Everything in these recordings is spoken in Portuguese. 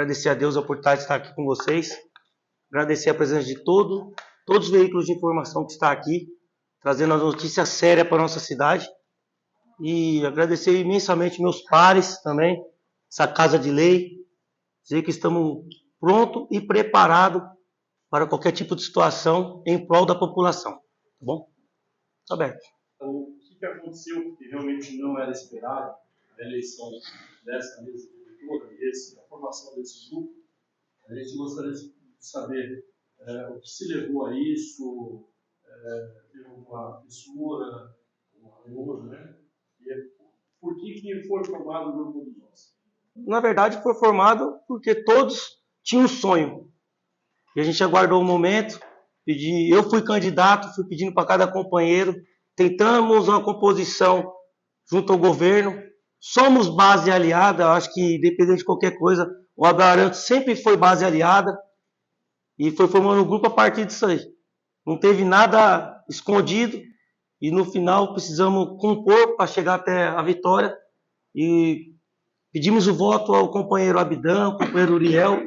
agradecer a Deus a oportunidade de estar aqui com vocês, agradecer a presença de todos os veículos de informação que estão aqui, trazendo as notícias sérias para a nossa cidade, e agradecer imensamente meus pares também, essa Casa de Lei, dizer que estamos prontos e preparados para qualquer tipo de situação em prol da população, tá bom? Está aberto. O que aconteceu que realmente não era esperado, a eleição dessa mesa diretora, a formação desse grupo, a gente gostaria de saber o que se levou a isso, teve uma fissura, uma reúna, né? E por que foi formado o grupo dos nossos? Na verdade, foi formado porque todos tinham um sonho. E a gente aguardou o momento, eu fui candidato, fui pedindo para cada companheiro, tentamos uma composição junto ao governo, somos base aliada, acho que independente de qualquer coisa, o Abel Arantes sempre foi base aliada, e foi formando um grupo a partir disso aí. Não teve nada escondido, e no final precisamos compor para chegar até a vitória, e pedimos o voto ao companheiro Abidão, ao companheiro Uriel,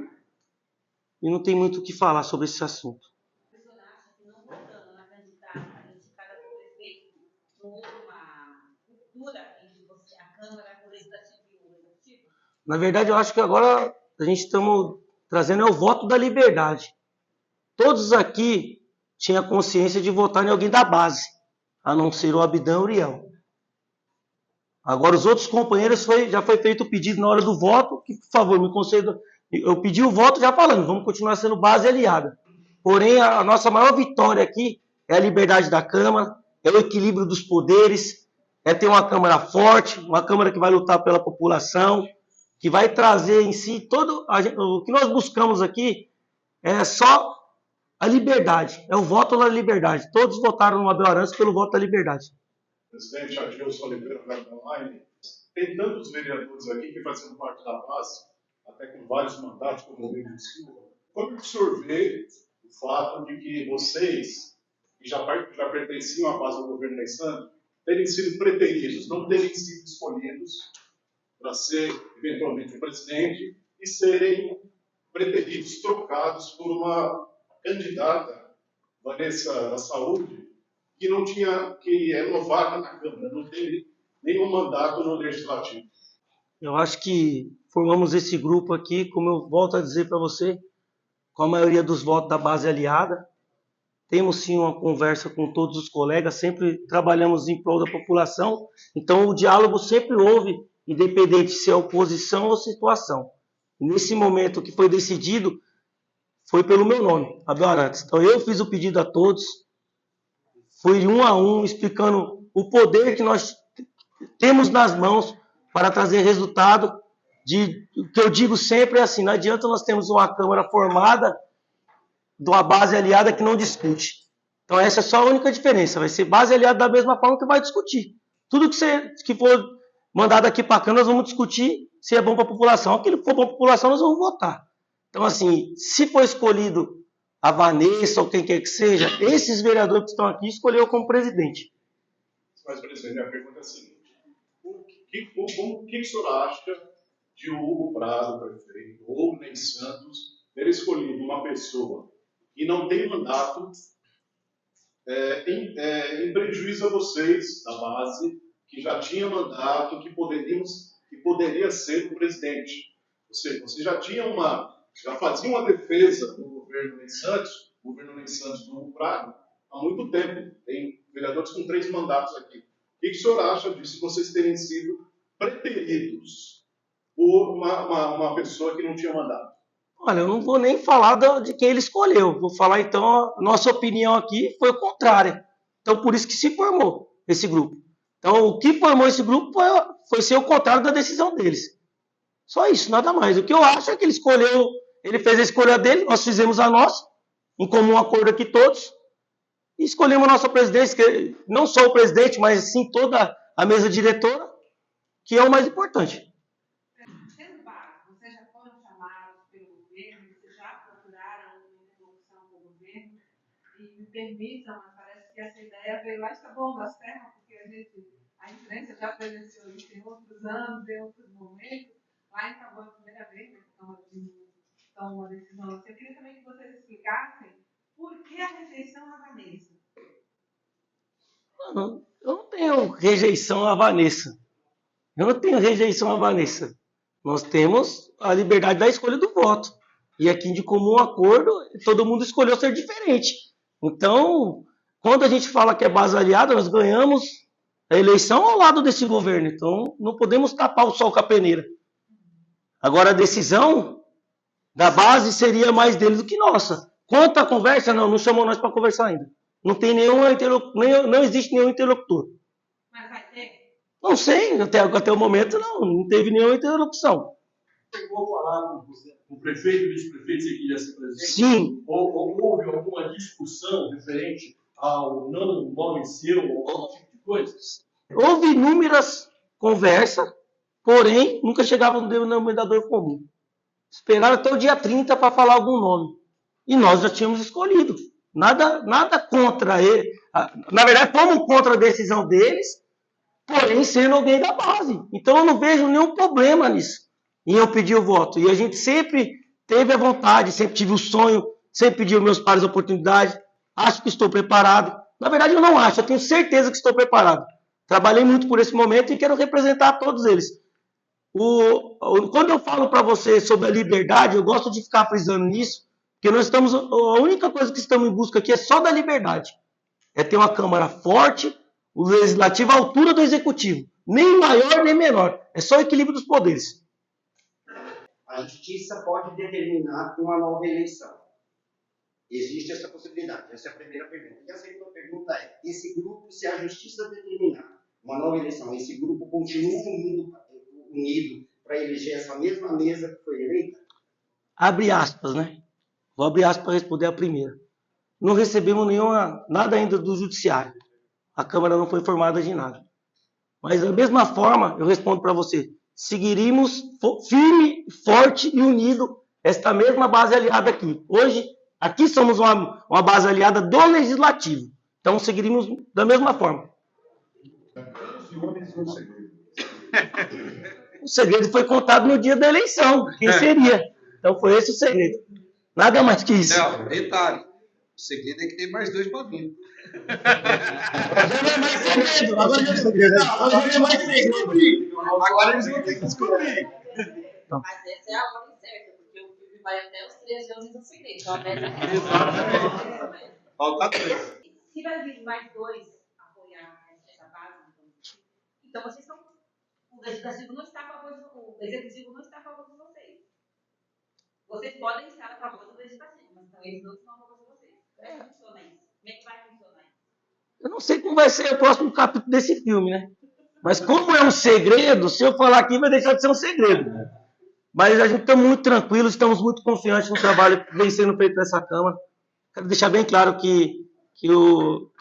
e não tem muito o que falar sobre esse assunto. O senhor acha que não votando na candidata indicada por prefeito, não houve uma ruptura entre você, a Câmara, o Legislativo e o Executivo? Na verdade, eu acho que agora a gente estamos trazendo o voto da liberdade. Todos aqui tinham consciência de votar em alguém da base, a não ser o Abidão e o Uriel. Agora, os outros companheiros, já foi feito o pedido na hora do voto, que, por favor, me conceda. Eu pedi o voto já falando, vamos continuar sendo base aliada. Porém, a nossa maior vitória aqui é a liberdade da Câmara, é o equilíbrio dos poderes, é ter uma Câmara forte, uma Câmara que vai lutar pela população, que vai trazer em si o que nós buscamos aqui é só a liberdade, é o voto da liberdade. Todos votaram no Abel Arantes pelo voto da liberdade. Presidente Adilson Oliveira da Online, tem tantos vereadores aqui que fazem parte da base, até com vários mandatos, como o Rodrigo Silva. Como o senhor vê o fato de que vocês, que já pertenciam à base do governo Ney Santos, terem sido preteridos, não terem sido escolhidos para ser, eventualmente, o presidente e serem preteridos, trocados por uma candidata, Vanessa da Saúde, que não tinha, que é novata na Câmara, não teve nenhum mandato no Legislativo? Eu acho que formamos esse grupo aqui, como eu volto a dizer para você, com a maioria dos votos da base aliada. Temos sim uma conversa com todos os colegas, sempre trabalhamos em prol da população, então o diálogo sempre houve, independente se é oposição ou situação. E nesse momento que foi decidido, foi pelo meu nome, Abel Arantes. Então eu fiz o pedido a todos, fui um a um, explicando o poder que nós temos nas mãos para trazer resultado. O que eu digo sempre é assim, não adianta nós termos uma Câmara formada de uma base aliada que não discute. Então essa é só a única diferença, vai ser base aliada da mesma forma que vai discutir. Tudo que for mandado aqui para a Câmara, nós vamos discutir se é bom para a população. Aquilo que for bom para a população, nós vamos votar. Então assim, se for escolhido a Vanessa ou quem quer que seja, esses vereadores que estão aqui escolheram como presidente. Mas, presidente, a pergunta é a seguinte: o que o senhor acha de o Hugo Prado, prefeito, ou o Ney Santos, ter escolhido uma pessoa que não tem mandato em prejuízo a vocês, da base, que já tinha mandato, que poderia ser o presidente? Ou seja, você já fazia uma defesa do governo Ney Santos do Hugo Prado, há muito tempo. Tem vereadores com 3 mandatos aqui. O que o senhor acha disso, vocês terem sido preteridos por uma pessoa que não tinha mandato? Olha, eu não vou nem falar de quem ele escolheu. Vou falar, então, a nossa opinião aqui foi contrária. Então, por isso que se formou esse grupo. Então, o que formou esse grupo foi ser o contrário da decisão deles. Só isso, nada mais. O que eu acho é que ele fez a escolha dele, nós fizemos a nossa, em comum acordo aqui todos, e escolhemos a nossa presidência, não só o presidente, mas sim toda a mesa diretora, que é o mais importante. Vocês já foram chamados pelo governo, vocês já procuraram uma interlocução com o governo, e me permitam, mas parece que essa ideia veio lá está bom das terras, porque a imprensa já presenciou isso em outros anos, em outros momentos. Lá em Taboão, a primeira vez, na Câmara de Eu não tenho rejeição à Vanessa. Eu não tenho rejeição à Vanessa. Nós temos a liberdade da escolha do voto. E aqui, de comum acordo, todo mundo escolheu ser diferente. Então, quando a gente fala que é base aliada, nós ganhamos a eleição ao lado desse governo. Então, não podemos tapar o sol com a peneira. Agora, a decisão da base seria mais dele do que nossa. Quanto à conversa, não chamou nós para conversar ainda. Não tem não existe nenhum interlocutor. Mas vai ter? Não sei, até o momento não teve nenhuma interlocução. Chegou a falar com o prefeito e vice-prefeito, se queria ser presidente? Sim. Ou houve alguma discussão referente ao não nome seu, ou algum tipo de coisa? Houve inúmeras conversas, porém, nunca chegava no denominador comum. Esperaram até o dia 30 para falar algum nome. E nós já tínhamos escolhido. Nada contra ele. Na verdade, fomos contra a decisão deles, porém sendo alguém da base. Então eu não vejo nenhum problema nisso, em eu pedir o voto. E a gente sempre teve a vontade, sempre tive o sonho, sempre pedi aos meus pais a oportunidade. Acho que estou preparado. Na verdade, eu não acho, eu tenho certeza que estou preparado. Trabalhei muito por esse momento e quero representar todos eles. Quando eu falo para você sobre a liberdade, eu gosto de ficar frisando nisso, porque nós estamos. A única coisa que estamos em busca aqui é só da liberdade. É ter uma Câmara forte, o Legislativo à altura do Executivo. Nem maior, nem menor. É só o equilíbrio dos poderes. A Justiça pode determinar uma nova eleição. Existe essa possibilidade. Essa é a primeira pergunta. E a segunda pergunta é, esse grupo, se a Justiça determinar uma nova eleição, esse grupo continua unido para eleger essa mesma mesa que foi eleita? Abre aspas, né? Vou abrir aspas para responder a primeira. Não recebemos nada ainda do Judiciário. A Câmara não foi informada de nada. Mas da mesma forma, eu respondo para você, seguiríamos firme, forte e unido esta mesma base aliada aqui. Hoje, aqui somos uma base aliada do Legislativo. Então, seguiríamos da mesma forma. O segredo foi contado no dia da eleição. Quem seria? Então, foi esse o segredo. Nada mais que isso. Não, detalhe. O segredo é que tem mais 2 para vir. Agora não é mais segredo. Agora não é mais segredo. Agora eles vão ter que descobrir. Mas essa é a hora certa, porque o filme vai até os 13 anos no segredo. Então a meta é Exatamente. Falta 3. Se vai vir mais 2 apoiar essa base, então vocês estão. O legislativo não está a favor o executivo não está a favor de vocês. Vocês podem estar a favor do legislativo, mas então eles não estão a favor de vocês. Como é que funciona isso? Como é que vai funcionar isso? Eu não sei como vai ser o próximo capítulo desse filme, né? Mas como é um segredo, se eu falar aqui vai deixar de ser um segredo. Mas a gente está muito tranquilo, estamos muito confiantes no trabalho que vem sendo feito nessa Câmara. Quero deixar bem claro que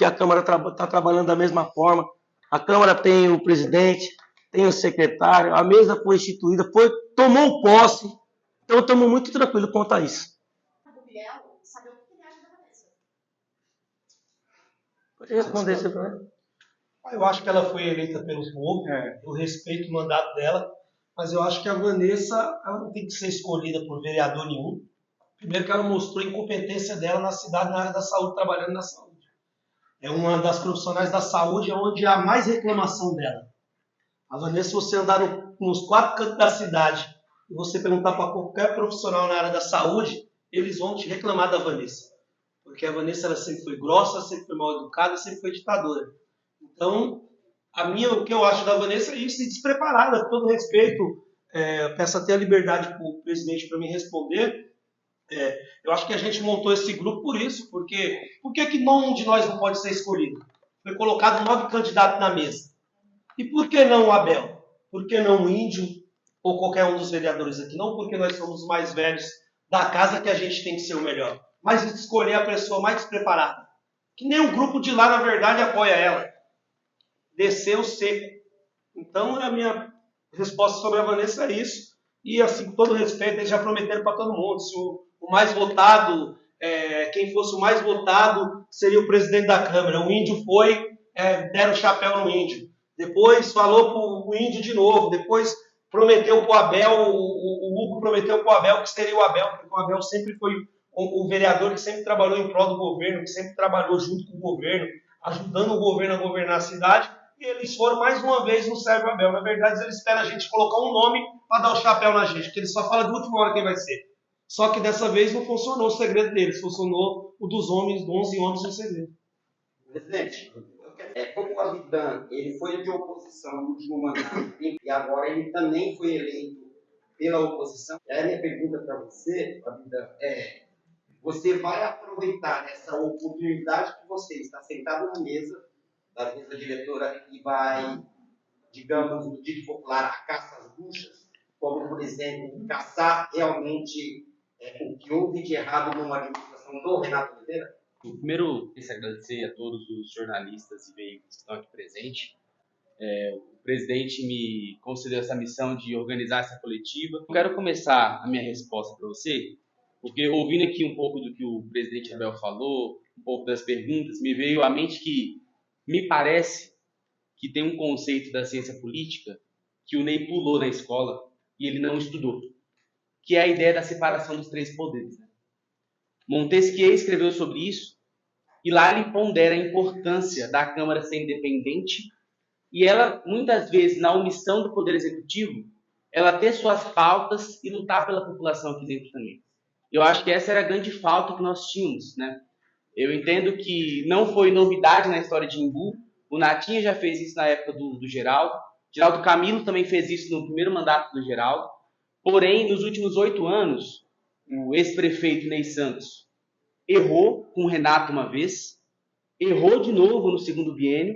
a Câmara está trabalhando da mesma forma. A Câmara tem o presidente, tem o secretário, a mesa foi instituída, tomou posse. Então estamos muito tranquilos quanto a isso. Saber o que ele acha da Vanessa. Pode responder isso para mim? Eu acho que ela foi eleita pelo povo, eu respeito o mandato dela, mas eu acho que a Vanessa ela não tem que ser escolhida por vereador nenhum. Primeiro que ela mostrou a incompetência dela na cidade, na área da saúde, trabalhando na saúde. É uma das profissionais da saúde onde há mais reclamação dela. A Vanessa, se você andar nos 4 cantos da cidade e você perguntar para qualquer profissional na área da saúde, eles vão te reclamar da Vanessa. Porque a Vanessa ela sempre foi grossa, sempre foi mal educada, sempre foi ditadora. Então, o que eu acho da Vanessa é isso, e despreparada, com todo respeito. Peço até a liberdade para o presidente para me responder. Eu acho que a gente montou esse grupo por isso, porque por que nenhum de nós não pode ser escolhido? Foi colocado 9 candidatos na mesa. E por que não o Abel? Por que não o Índio ou qualquer um dos vereadores aqui? Não porque nós somos os mais velhos da casa que a gente tem que ser o melhor, mas escolher a pessoa mais despreparada. Que nem o grupo de lá, na verdade, apoia ela. Desceu seco. Então, a minha resposta sobre a Vanessa é isso. E, assim, com todo respeito, eles já prometeram para todo mundo. Se o mais votado, quem fosse o mais votado, seria o presidente da Câmara. O Índio foi, deram o chapéu no Índio. Depois falou para o Índio de novo. Depois prometeu para o Abel, o Hugo prometeu para o Abel que seria o Abel, porque o Abel sempre foi o vereador que sempre trabalhou em prol do governo, que sempre trabalhou junto com o governo. ajudando o governo a governar a cidade, e eles foram mais uma vez no Sérgio Abel. Na verdade, eles esperam a gente colocar um nome para dar o chapéu na gente, porque eles só falam de última hora quem vai ser. Só que dessa vez não funcionou o segredo deles, funcionou o dos homens, 11 homens sem segredo. Presidente, como o Abdan, ele foi de oposição no último mandato e agora ele também foi eleito pela oposição. E aí a minha pergunta para você, Abdan, você vai aproveitar essa oportunidade que você está sentado na mesa da mesa diretora e vai, digamos, no dito popular, a caça às bruxas, como, por exemplo, caçar realmente o que houve de errado numa administração do Renato Oliveira? Primeiro, quero agradecer a todos os jornalistas e veículos que estão aqui presentes. O presidente me concedeu essa missão de organizar essa coletiva. Eu quero começar a minha resposta para você, porque ouvindo aqui um pouco do que o presidente Abel falou, um pouco das perguntas, me veio à mente que me parece que tem um conceito da ciência política que o Ney pulou na escola e ele não estudou, que é a ideia da separação dos três poderes. Montesquieu escreveu sobre isso e lá ele pondera a importância da Câmara ser independente e ela, muitas vezes, na omissão do Poder Executivo, ela ter suas pautas e lutar pela população aqui dentro também. Eu acho que essa era a grande falta que nós tínhamos, né? Eu entendo que não foi novidade na história de Imbu, o Natinha já fez isso na época do Geraldo, Geraldo Camilo também fez isso no primeiro mandato do Geraldo, porém, nos últimos 8 anos, o ex-prefeito Ney Santos errou com o Renato uma vez, errou de novo no segundo biênio,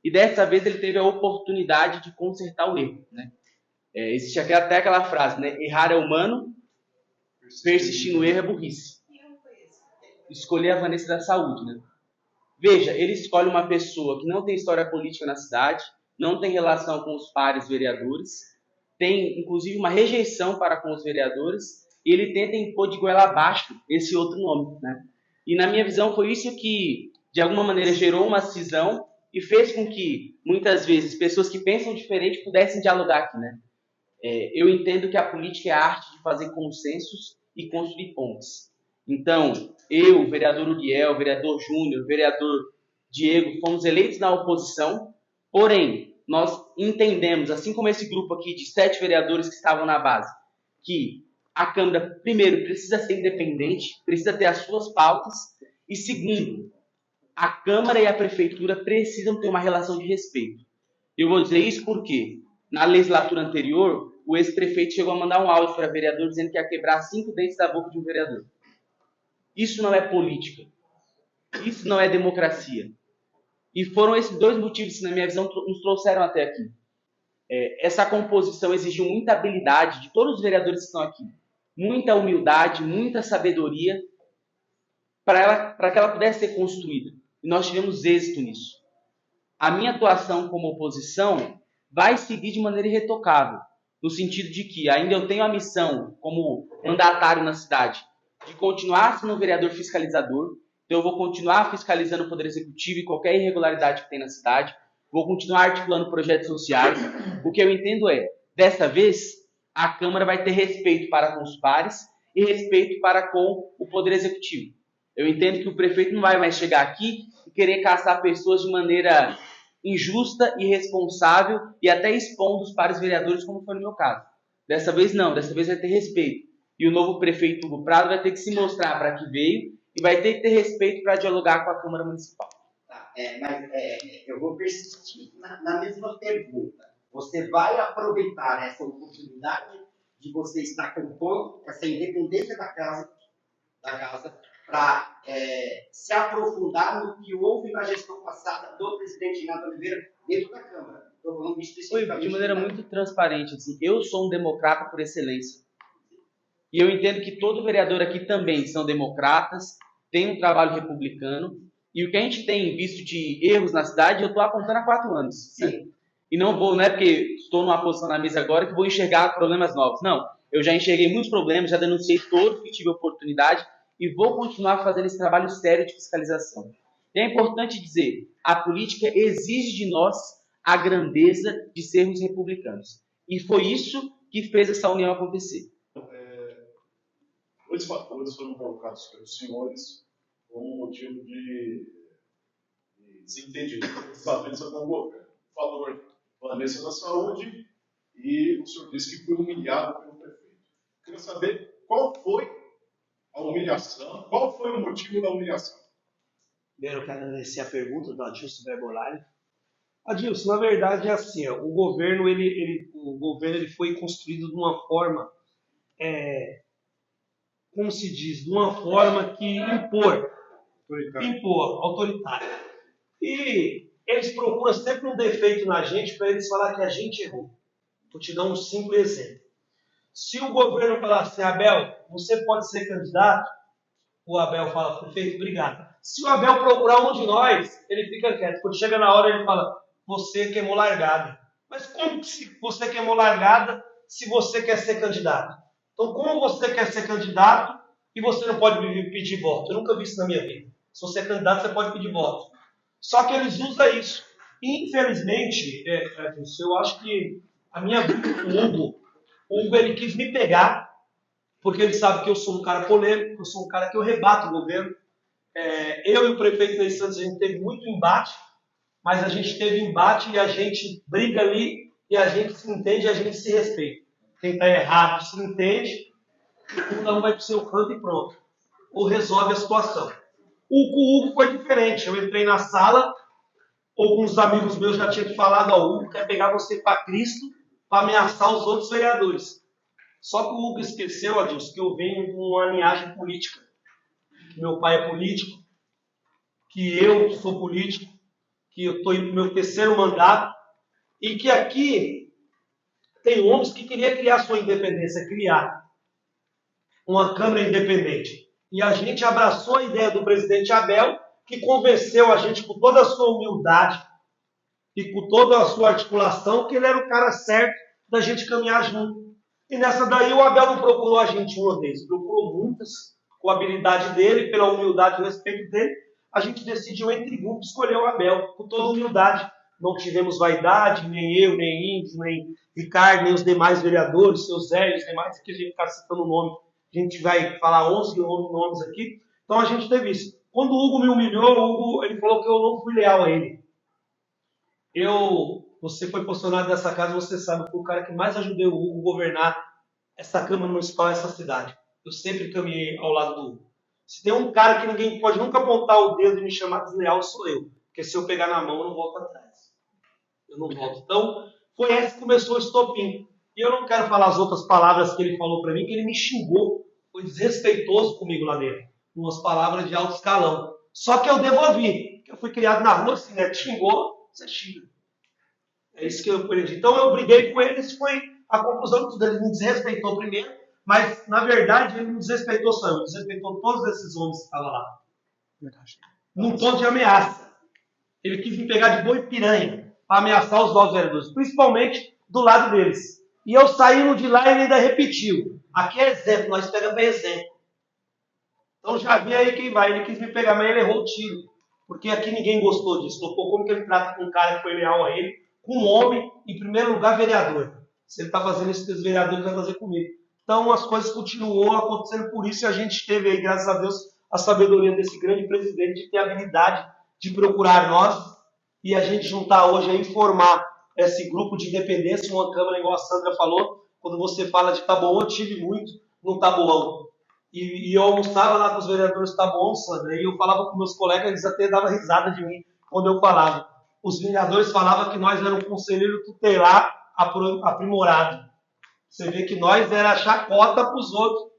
e dessa vez ele teve a oportunidade de consertar o erro, né? Existe até aquela frase, né? Errar é humano, persistir no erro é burrice. Escolher a Vanessa da Saúde, né? Veja, ele escolhe uma pessoa que não tem história política na cidade, não tem relação com os pares vereadores, tem inclusive uma rejeição para com os vereadores, e ele tenta impor de goela abaixo esse outro nome, né? E na minha visão foi isso que, de alguma maneira, gerou uma cisão e fez com que, muitas vezes, pessoas que pensam diferente pudessem dialogar aqui, né? Eu entendo que a política é a arte de fazer consensos e construir pontes. Então, eu, o vereador Uriel, o vereador Júnior, o vereador Diego, fomos eleitos na oposição, porém, nós entendemos, assim como esse grupo aqui de 7 vereadores que estavam na base, que a Câmara, primeiro, precisa ser independente, precisa ter as suas pautas, e segundo, a Câmara e a Prefeitura precisam ter uma relação de respeito. Eu vou dizer isso porque, na legislatura anterior, o ex-prefeito chegou a mandar um áudio para o vereador dizendo que ia quebrar 5 dentes da boca de um vereador. Isso não é política. Isso não é democracia. E foram esses 2 motivos que, na minha visão, nos trouxeram até aqui. Essa composição exigiu muita habilidade de todos os vereadores que estão aqui. Muita humildade, muita sabedoria, para que ela pudesse ser construída. E nós tivemos êxito nisso. A minha atuação como oposição vai seguir de maneira irretocável, no sentido de que ainda eu tenho a missão, como mandatário na cidade, de continuar sendo um vereador fiscalizador. Então eu vou continuar fiscalizando o Poder Executivo e qualquer irregularidade que tem na cidade. Vou continuar articulando projetos sociais. O que eu entendo é, dessa vez, a Câmara vai ter respeito para com os pares e respeito para com o Poder Executivo. Eu entendo que o prefeito não vai mais chegar aqui e querer caçar pessoas de maneira injusta, irresponsável e até expondo os pares vereadores, como foi no meu caso. Dessa vez não, dessa vez vai ter respeito. E o novo prefeito Hugo Prado vai ter que se mostrar para que veio e vai ter que ter respeito para dialogar com a Câmara Municipal. Eu vou persistir na mesma pergunta. Você vai aproveitar essa oportunidade de você estar compondo essa independência da casa para se aprofundar no que houve na gestão passada do presidente Renato Oliveira dentro da Câmara? Estou falando especificamente de maneira muito transparente. Assim, eu sou um democrata por excelência. E eu entendo que todo vereador aqui também são democratas, tem um trabalho republicano. E o que a gente tem visto de erros na cidade, eu estou apontando há 4 anos. Né? E não é porque estou numa posição na mesa agora que vou enxergar problemas novos. Não, eu já enxerguei muitos problemas, já denunciei todos que tive oportunidade e vou continuar fazendo esse trabalho sério de fiscalização. E é importante dizer, a política exige de nós a grandeza de sermos republicanos. E foi isso que fez essa união acontecer. 2 fatores foram colocados pelos senhores como motivo de desentendido. Desavença com o governo. Falou Vanessa da Saúde e o senhor disse que foi humilhado pelo prefeito. Queria saber qual foi a humilhação, qual foi o motivo da humilhação. Primeiro, eu quero agradecer a pergunta do Adilson Verbolari. Adilson, na verdade é assim, ó, o governo ele foi construído de uma forma, como se diz, de uma forma que impor, autoritária. E eles procuram sempre um defeito na gente para eles falar que a gente errou. Vou te dar um simples exemplo. Se o governo falar assim, Abel, você pode ser candidato, o Abel fala, prefeito, obrigado. Se o Abel procurar um de nós, ele fica quieto. Quando chega na hora, ele fala, você queimou largada. Mas como que você queimou largada se você quer ser candidato? Então, como você quer ser candidato e você não pode pedir voto? Eu nunca vi isso na minha vida. Se você é candidato, você pode pedir voto. Só que eles usam isso. Infelizmente, eu acho que a minha briga com o Hugo, ele quis me pegar, porque ele sabe que eu sou um cara polêmico, que eu sou um cara que eu rebato o governo. Eu e o prefeito Ney Santos, a gente teve muito embate, mas a gente teve embate e a gente briga ali, e a gente se entende e a gente se respeita. Quem está errado se entende, cada um vai para o seu canto e pronto. Ou resolve a situação. O Hugo foi diferente. Eu entrei na sala, alguns amigos meus já tinham falado, o Hugo quer pegar você para Cristo para ameaçar os outros vereadores. Só que o Hugo esqueceu, Adilson, que eu venho de uma linhagem política. Que meu pai é político, que eu sou político, que eu estou indo para o meu 3º mandato, e que aqui tem homens que queriam criar sua independência, criar uma Câmara independente. E a gente abraçou a ideia do presidente Abel, que convenceu a gente com toda a sua humildade e com toda a sua articulação, que ele era o cara certo da gente caminhar junto. E nessa daí o Abel não procurou a gente uma vez, procurou muitas, com a habilidade dele, pela humildade e o respeito dele. A gente decidiu entre grupos escolher o Abel, com toda humildade. Não tivemos vaidade, nem eu, nem Índio, nem Ricardo, nem os demais vereadores, seu Zé e os demais, que a gente ficar citando o nome. A gente vai falar 11 nomes aqui. Então a gente teve isso. Quando o Hugo me humilhou, o Hugo ele falou que eu não fui leal a ele. Você foi posicionado nessa casa, você sabe, eu fui o cara que mais ajudei o Hugo a governar essa Câmara Municipal, essa cidade. Eu sempre caminhei ao lado do Hugo. Se tem um cara que ninguém pode nunca apontar o dedo e me chamar desleal, sou eu. Porque se eu pegar na mão, eu não volto atrás. Eu não volto. Então, foi esse que começou o estopim. E eu não quero falar as outras palavras que ele falou para mim, que ele me xingou. Foi desrespeitoso comigo lá dentro. Umas palavras de alto escalão. Só que eu devolvi. Eu fui criado na rua assim, né? Xingou, você xinga. É isso que eu aprendi. Então eu briguei com ele, isso foi a conclusão de tudo. Ele me desrespeitou primeiro, mas na verdade ele me desrespeitou só. Ele desrespeitou todos esses homens que estavam lá. Num tom de ameaça. Ele quis me pegar de boi piranha para ameaçar os novos vereadores, principalmente do lado deles. E eu saindo de lá, ele ainda repetiu. Aqui é exemplo, nós pegamos bem exemplo. Então já vi aí quem vai. Ele quis me pegar, mas ele errou o tiro. Porque aqui ninguém gostou disso. Falou, como que ele trata com um cara que foi leal a ele, com um homem, em primeiro lugar, vereador. Se ele está fazendo isso com os vereadores, vai fazer comigo. Então as coisas continuam acontecendo por isso e a gente teve aí, graças a Deus, a sabedoria desse grande presidente de ter a habilidade de procurar nós e a gente juntar hoje aí, formar esse grupo de independência, uma Câmara, igual a Sandra falou. Quando você fala de Taboão, eu tive muito no Taboão. E eu almoçava lá com os vereadores do Taboão, Sandra, e eu falava com meus colegas, eles até davam risada de mim quando eu falava. Os vereadores falavam que nós éramos um conselheiro tutelar aprimorado. Você vê que nós era chacota para os outros.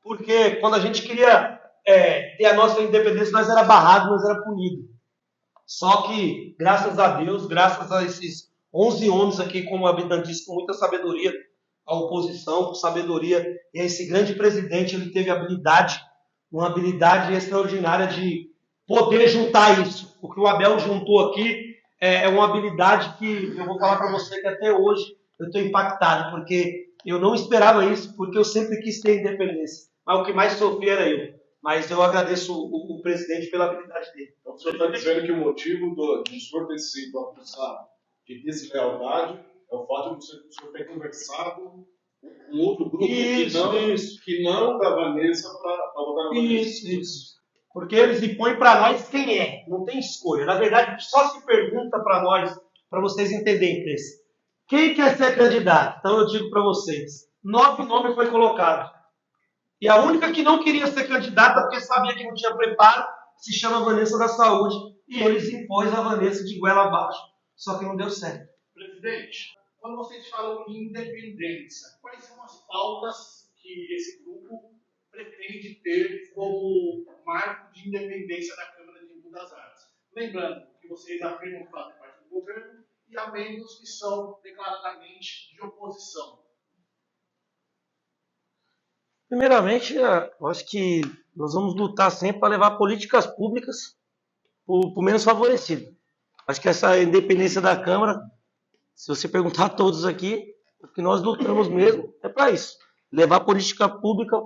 Porque quando a gente queria ter a nossa independência, nós era barrado, nós era punido. Só que, graças a Deus, graças a esses 11 homens aqui, como a Bidana disse, com muita sabedoria, a oposição, com sabedoria, e esse grande presidente, ele teve uma habilidade extraordinária de poder juntar isso. O que o Abel juntou aqui é uma habilidade que eu vou falar para você que até hoje eu estou impactado, porque eu não esperava isso, porque eu sempre quis ter independência. Mas o que mais sofria era eu. Mas eu agradeço o presidente pela habilidade dele. Então, o senhor está dizendo que o motivo do senhor ter sido acusado de deslealdade é o fato de o senhor ter conversado com outro grupo que não da Vanessa para votar na Vanessa. Isso. Porque eles impõem para nós quem é, não tem escolha. Na verdade, só se pergunta para nós, para vocês entenderem, Cris. Quem quer ser candidato? Então eu digo para vocês, 9 nomes foi colocado. E a única que não queria ser candidata, porque sabia que não tinha preparo, se chama Vanessa da Saúde. E eles impôs a Vanessa de goela abaixo. Só que não deu certo. Presidente, quando vocês falam em independência, quais são as pautas que esse grupo pretende ter como marco de independência da Câmara de Embu das Artes? Lembrando que vocês afirmam que fazem parte do governo e há membros que são declaradamente de oposição. Primeiramente, eu acho que nós vamos lutar sempre para levar políticas públicas para o menos favorecido. Acho que essa independência da Câmara, se você perguntar a todos aqui, o que nós lutamos mesmo é para isso. Levar política pública,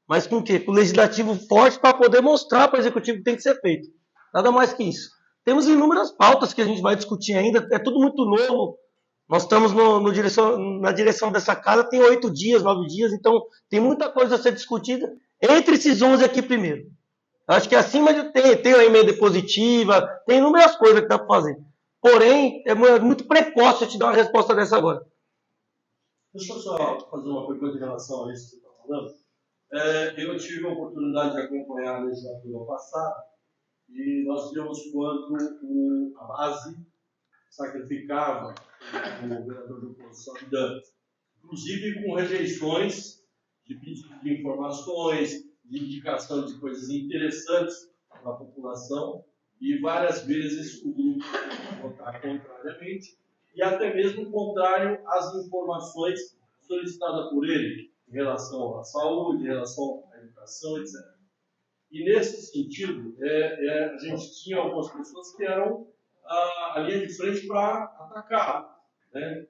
mas com o quê? Com o legislativo forte para poder mostrar para o executivo que tem que ser feito. Nada mais que isso. Temos inúmeras pautas que a gente vai discutir ainda, é tudo muito novo. Nós estamos na direção dessa casa, tem 8 dias, 9 dias, então tem muita coisa a ser discutida entre esses 11 aqui primeiro. Acho que acima de tem a emenda positiva, tem inúmeras coisas que dá para fazer. Porém, é muito precoce eu te dar uma resposta dessa agora. Deixa eu só fazer uma pergunta em relação a isso que você está falando. Eu tive a oportunidade de acompanhar a legislatura passada e nós vimos quanto a base sacrificava o governador de oposição Dantas, inclusive com rejeições de pedido de informações, de indicação de coisas interessantes para a população, e várias vezes o grupo votar contrariamente, e até mesmo contrário às informações solicitadas por ele, em relação à saúde, em relação à educação, etc. E nesse sentido, a gente tinha algumas pessoas que eram a linha de frente para atacar, né?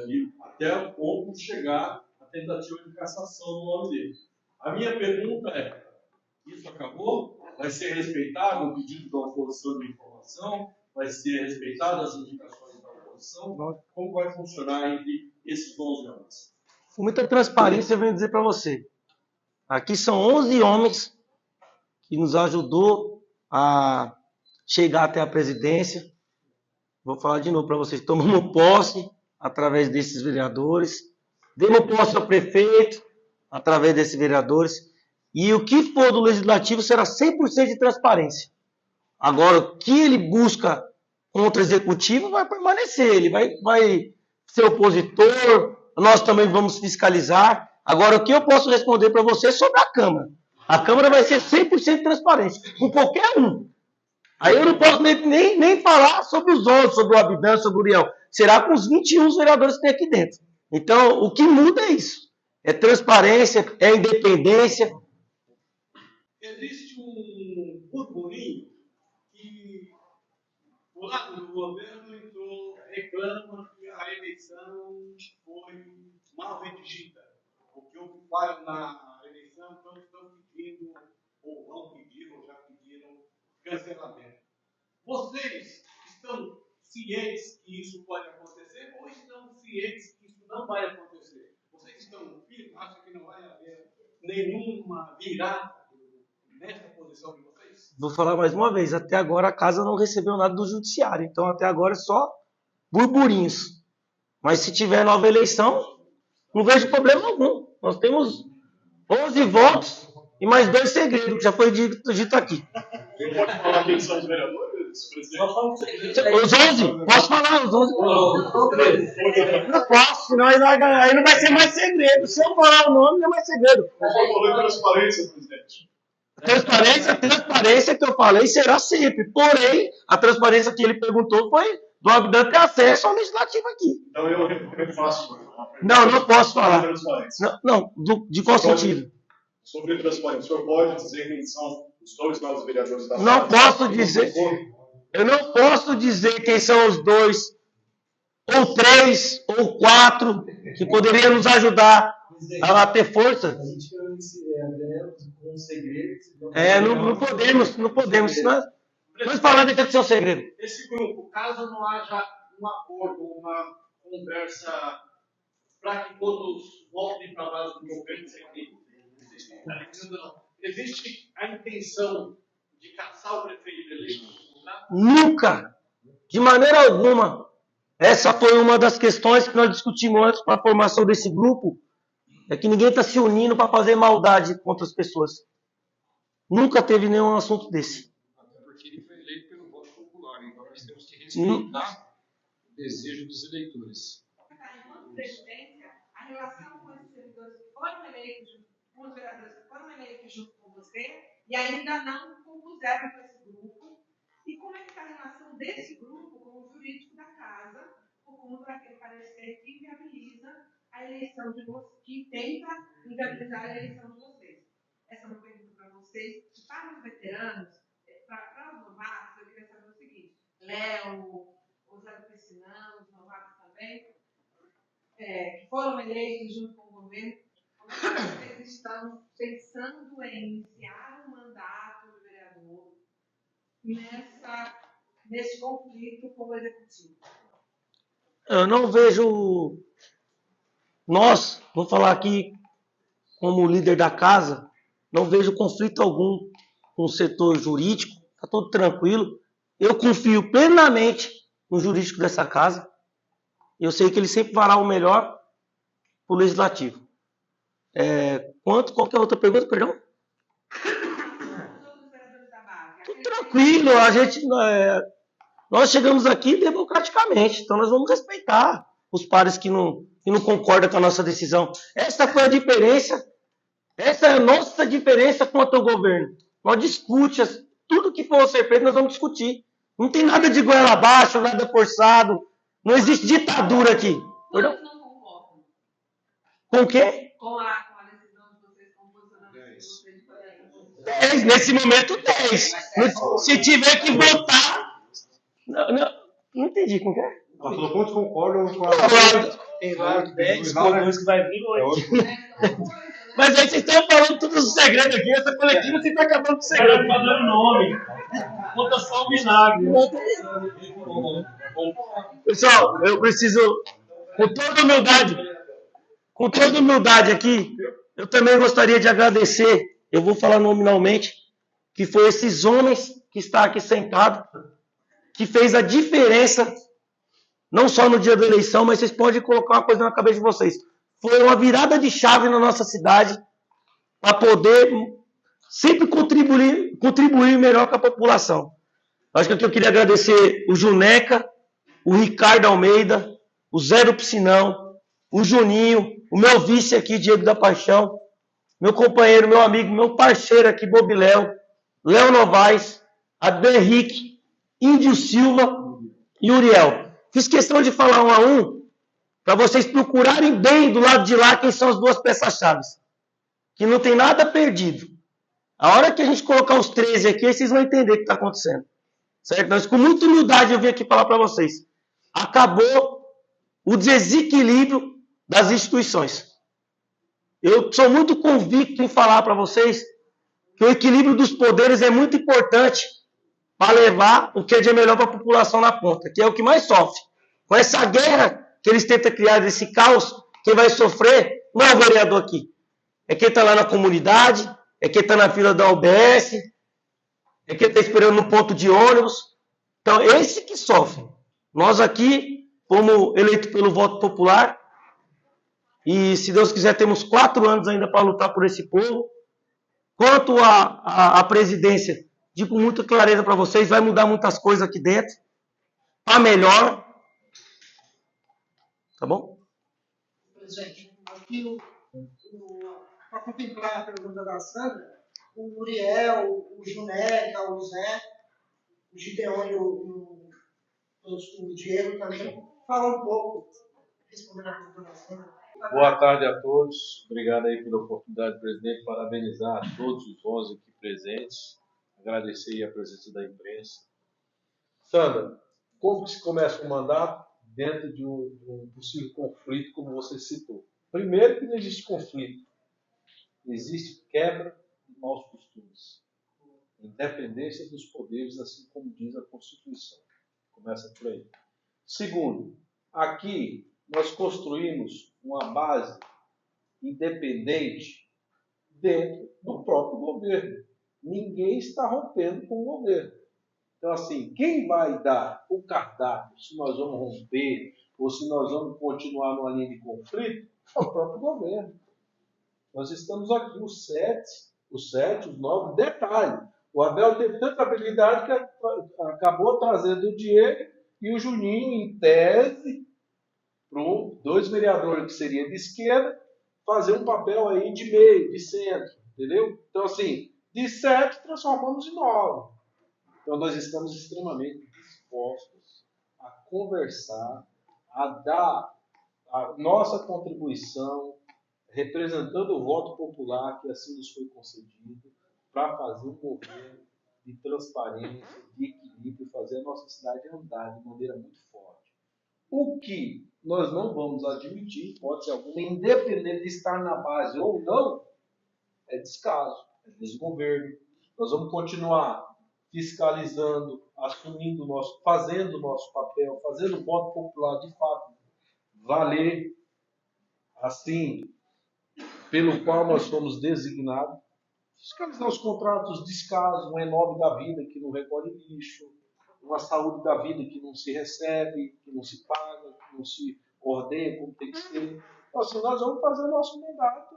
E até o ponto de chegar à tentativa de cassação do nome dele. A minha pergunta é, isso acabou? Vai ser respeitado o pedido da oposição de informação? Vai ser respeitado as indicações da oposição? Como vai funcionar entre esses 11 homens? Com muita transparência, eu venho dizer para você. Aqui são 11 homens que nos ajudou a chegar até a presidência. Vou falar de novo para vocês. Tomamos posse através desses vereadores. Demos posse ao prefeito através desses vereadores. E o que for do legislativo será 100% de transparência. Agora, o que ele busca contra o executivo vai permanecer. Ele vai ser opositor. Nós também vamos fiscalizar. Agora, o que eu posso responder para você é sobre a Câmara. A Câmara vai ser 100% transparente, com qualquer um. Aí eu não posso nem falar sobre os outros, sobre o Abdan, sobre o Uriel. Será com os 21 vereadores que tem aqui dentro. Então, o que muda é isso. É transparência, é independência. Existe um burburinho que o lado do governo reclama que a eleição foi mal redigida. Porque houve falha na eleição, então estão pedindo, ou vão pedir, ou já pediram, cancelamento. Vocês estão cientes que isso pode acontecer ou estão cientes que isso não vai acontecer? Vocês estão firmes, acham que não vai haver nenhuma virada nessa posição de vocês? Vou falar mais uma vez, até agora a casa não recebeu nada do judiciário, então até agora é só burburinhos. Mas se tiver nova eleição, não vejo problema algum. Nós temos 11 votos e mais 2 segredos, que já foi dito aqui. Você pode falar quem são os vereadores, presidente? Os 11? Posso falar os 11? Não posso, senão aí não vai ser mais segredo. Se eu falar o nome, não é mais segredo. Por favor, transparência, presidente. Transparência que eu falei será sempre. Porém, a transparência que ele perguntou foi do Abdan ter acesso ao legislativo aqui. Então eu refaço. Não posso falar. Não, de qual Sobre sentido? Sobre transparência. O senhor pode dizer quem são os 2 novos vereadores da Não posso dizer. Eu não posso dizer quem são os 2, ou 3, ou 4, que poderiam nos ajudar a ter força. A gente com segredos. Não podemos. Nós falamos de ser um segredo. Esse grupo, caso não haja um acordo, uma conversa para que todos voltem para a base do governo, existe a intenção de caçar o prefeito eleito? Nunca, de maneira alguma. Essa foi uma das questões que nós discutimos antes para a formação desse grupo, é que ninguém está se unindo para fazer maldade contra as pessoas. Nunca teve nenhum assunto desse. Até porque ele foi eleito pelo voto popular, então nós temos que respeitar o desejo dos eleitores. Enquanto presidência, a relação com esses servidores que foram eleitos, com os vereadores que foram eleitos junto com você, e ainda não compuseram com esse grupo, e como é que está a relação desse grupo com o jurídico da casa, por conta daquele parecer que viabiliza a eleição de vocês, que tenta inviabilizar a eleição de vocês. Essa é uma pergunta para vocês. Para os veteranos, para os novatos, eu queria saber o seguinte: Léo, o Zé do Piscinão, os novatos também, que foram eleitos junto com o governo, como é que vocês estão pensando em iniciar um mandato de vereador nesse conflito com o executivo? Eu não vejo. Nós, vou falar aqui como líder da casa, não vejo conflito algum com o setor jurídico, está tudo tranquilo. Eu confio plenamente no jurídico dessa casa. Eu sei que ele sempre fará o melhor para o legislativo. Qualquer outra pergunta, perdão? Tudo tranquilo, nós chegamos aqui democraticamente, então nós vamos respeitar os pares que não concordam com a nossa decisão. Essa foi a diferença, essa é a nossa diferença contra o governo. Nós discutimos, tudo que for ser feito nós vamos discutir. Não tem nada de goela abaixo, nada forçado, não existe ditadura aqui. Perdão? Não concordam Com o quê? com a decisão de vocês, com o posicionamento de vocês de fazer essa posição? 10, nesse momento 10. Se tiver que votar... Não entendi, como que é? Todos concordam com a... Tem lá 10, com 2 que vai vir 8. Mas aí vocês estão falando todos os segredos aqui, essa coletiva você está acabando com o segredo. Tá dando nome. Conta só o vinagre. Pessoal, eu preciso, com toda humildade aqui, eu também gostaria de agradecer, eu vou falar nominalmente, que foi esses homens que estão aqui sentados, que fez a diferença, não só no dia da eleição, mas vocês podem colocar uma coisa na cabeça de vocês. Foi uma virada de chave na nossa cidade para poder sempre contribuir melhor com a população. Acho que aqui eu queria agradecer o Juneca, o Ricardo Almeida, o Zé do Piscinão, o Juninho, o meu vice aqui, Diego da Paixão, meu companheiro, meu amigo, meu parceiro aqui, Bobiléu, Léo Novaes, Adão Henrique, Índio Silva e Uriel. Fiz questão de falar um a um, para vocês procurarem bem do lado de lá quem são as duas peças-chave. Que não tem nada perdido. A hora que a gente colocar os 13 aqui, vocês vão entender o que está acontecendo. Certo? Mas com muita humildade eu vim aqui falar para vocês. Acabou o desequilíbrio das instituições. Eu sou muito convicto em falar para vocês que o equilíbrio dos poderes é muito importante para levar o que é de melhor para a população na ponta, que é o que mais sofre. Com essa guerra que eles tentam criar desse caos, quem vai sofrer não é o vereador aqui. É quem está lá na comunidade, é quem está na fila da UBS, é quem está esperando no ponto de ônibus. Então, esse que sofre. Nós aqui, como eleito pelo voto popular, e se Deus quiser, temos 4 anos ainda para lutar por esse povo. Quanto à presidência, digo com muita clareza para vocês, vai mudar muitas coisas aqui dentro, para melhor. Tá bom? Presidente, aqui para contemplar a pergunta da Sandra, o Uriel, o Juneca, o Zé, o Gideon e o Diego também falam um pouco, respondendo a pergunta da Sandra. Boa tarde a todos. Obrigado aí pela oportunidade, presidente. Parabenizar a todos os 11 aqui presentes. Agradecer aí a presença da imprensa. Sandra, como que se começa um mandato dentro de um possível conflito, como você citou? Primeiro que não existe conflito. Existe quebra de maus costumes. Independência dos poderes, assim como diz a Constituição. Começa por aí. Segundo, aqui nós construímos uma base independente dentro do próprio governo. Ninguém está rompendo com o governo. Então, assim, quem vai dar o cardápio, se nós vamos romper ou se nós vamos continuar numa linha de conflito, é o próprio governo. Nós estamos aqui, os 7, os 9, detalhe. O Abel teve tanta habilidade que acabou trazendo o Diego e o Juninho, em tese, para 2 vereadores que seria de esquerda, fazer um papel aí de meio, de centro, entendeu? Então, assim, de 7 transformamos em 9. Então, nós estamos extremamente dispostos a conversar, a dar a nossa contribuição, representando o voto popular que assim nos foi concedido, para fazer um governo de transparência, de equilíbrio, fazer a nossa cidade andar de maneira muito forte. O que nós não vamos admitir, pode ser alguma, independente de estar na base ou não, é descaso, é desgoverno. Nós vamos continuar fiscalizando, assumindo fazendo o nosso papel, fazendo o voto popular de fato valer, assim, pelo qual nós fomos designados. Fiscalizar os contratos, descaso, um E9 da vida que não recolhe lixo, uma saúde da vida que não se recebe, que não se paga, que não se ordena como tem que ser. Então, assim, nós vamos fazer o nosso mandato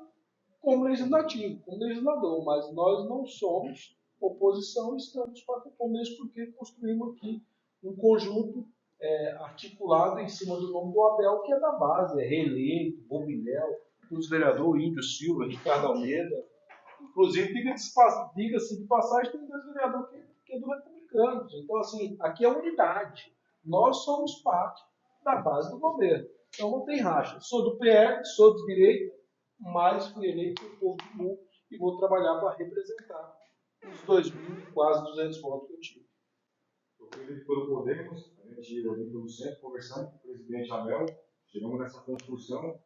como legislativo, como legislador, mas nós não somos oposição, estamos para compor isso porque construímos aqui um conjunto articulado em cima do nome do Abel, que é da base, é reeleito, Bobinéu, os vereadores Índio Silva, Ricardo Almeida. Inclusive, diga-se de passagem, tem 2 vereadores que é do Republicanos. Então, assim, aqui é unidade. Nós somos parte da base do governo. Então, não tem racha. Sou do PL, sou de direita, mas fui eleito pelo povo do mundo e vou trabalhar para representar os 2.000, quase 200 votos que eu tive. Eu fui eleito pelo Podemos, a gente ali pelo centro, conversando com o presidente Abel, chegamos nessa construção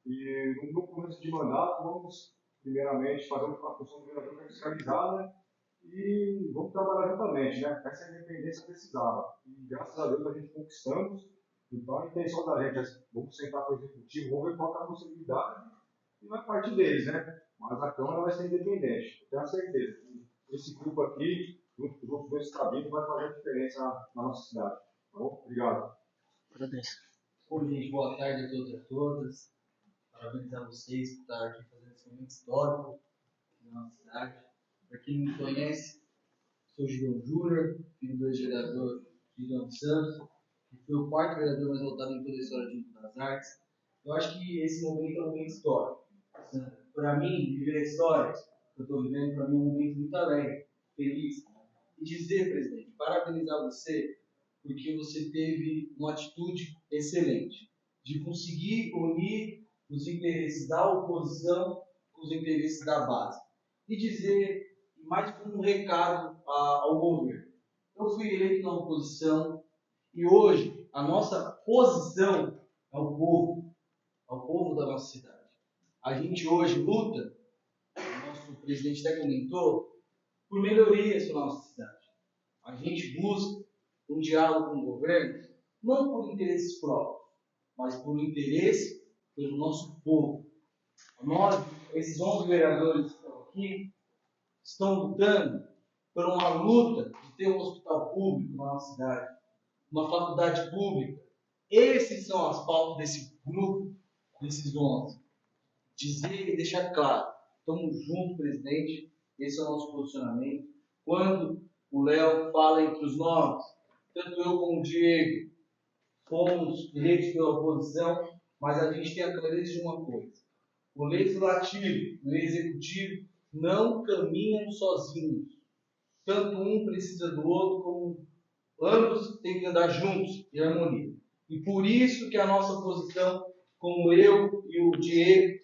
e no começo de mandato vamos, primeiramente, fazer uma função do vereador fiscalizar, né? E vamos trabalhar juntamente, né? Essa independência precisava. E graças a Deus a gente conquistamos. Então a intenção da gente é, vamos sentar com o executivo, vamos ver qual é a possibilidade e vai partir deles, né? Mas a Câmara vai ser independente. Eu tenho a certeza que esse grupo aqui, junto com os outros 2 cabidos, vai fazer a diferença na nossa cidade. Tá bom? Obrigado. Agradeço. Bom, gente, boa tarde a todos e a todas. Parabenizar vocês por estar aqui fazendo esse momento histórico na nossa cidade. Para quem não me conhece, sou Gideon Júnior, filho do ex-vereador Gideon Santos, que foi o 4º vereador mais votado em toda a história de das Artes. Eu acho que esse momento é um momento histórico. Para mim, viver a história que eu estou vivendo, para mim é um momento muito alegre, feliz. E dizer, presidente, parabenizar você, porque você teve uma atitude excelente de conseguir unir os interesses da oposição com os interesses da base. E dizer, mais como um recado ao governo. Eu fui eleito na oposição e hoje a nossa posição é o povo da nossa cidade. A gente hoje luta, o nosso presidente até comentou, por melhorias na nossa cidade. A gente busca um diálogo com o governo, não por interesses próprios, mas por interesse pelo nosso povo. Nós, esses 11 vereadores que estão aqui, estão lutando por uma luta de ter um hospital público na nossa cidade, uma faculdade pública. Esses são as pautas desse grupo, desses 11. Dizer e deixar claro, estamos juntos, presidente, esse é o nosso posicionamento. Quando o Léo fala entre os nomes, tanto eu como o Diego, fomos eleitos pela oposição, mas a gente tem a clareza de uma coisa. O legislativo e o executivo não caminham sozinhos. Tanto um precisa do outro, como ambos têm que andar juntos, em harmonia. E por isso que a nossa posição, como eu e o Diego,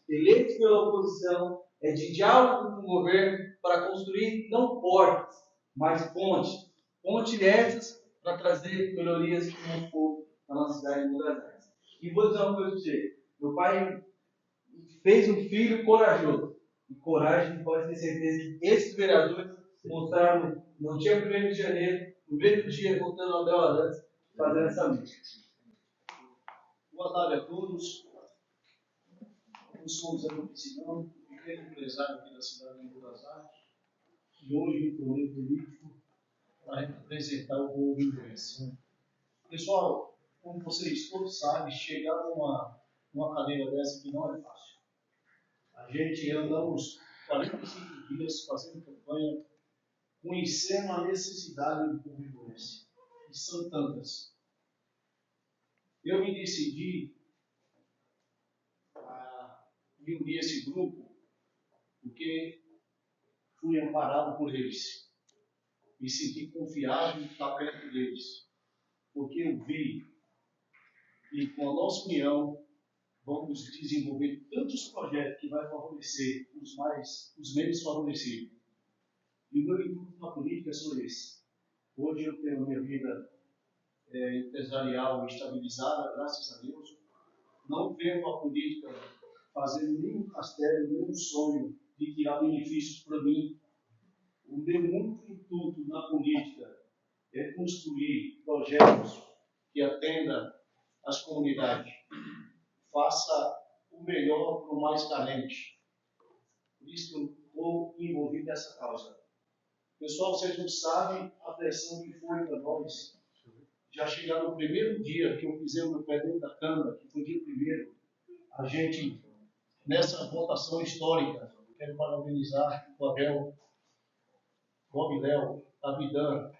eleitos pela oposição, é de diálogo com o governo para construir não portas, mas pontes. Pontes essas para trazer melhorias para o povo da nossa cidade de Buenos Aires. E vou dizer uma coisa para você. Meu pai fez um filho corajoso. E coragem, pode ter certeza que esses vereadores mostraram no dia 1º de janeiro, no mesmo dia, voltando ao Abel Arantes, fazendo essa luta. Boa tarde a todos. Alguns somos aqui precisando, pequeno empresário aqui da cidade de Buenos Aires, e hoje me tornei político para representar o povo rio-grandense. Pessoal, como vocês todos sabem, chegar numa cadeira dessa que não é fácil. A gente andamos 45 dias fazendo campanha, conhecendo a necessidade do povo rio-grandense. E são tantas. Eu me decidi a me unir a esse grupo porque fui amparado por eles. Me senti confiável em estar perto deles. Porque eu vi que com a nossa união vamos desenvolver tantos projetos que vai favorecer os menos favorecidos. E o meu intuito na política é só esse. Hoje eu tenho minha vida empresarial estabilizada, graças a Deus. Não vendo a política fazendo nenhum castelo, nenhum sonho de tirar benefícios para mim. O meu único intuito na política é construir projetos que atendam as comunidades. Faça o melhor para o mais carente. Por isso que eu estou envolvido nessa causa. Pessoal, vocês não sabem a pressão que foi para nós. Já chegaram no primeiro dia que eu pisei o meu pé dentro da Câmara, que foi o dia primeiro, a gente, nessa votação histórica, quero parabenizar o Abel, Bob Léo, Abidan,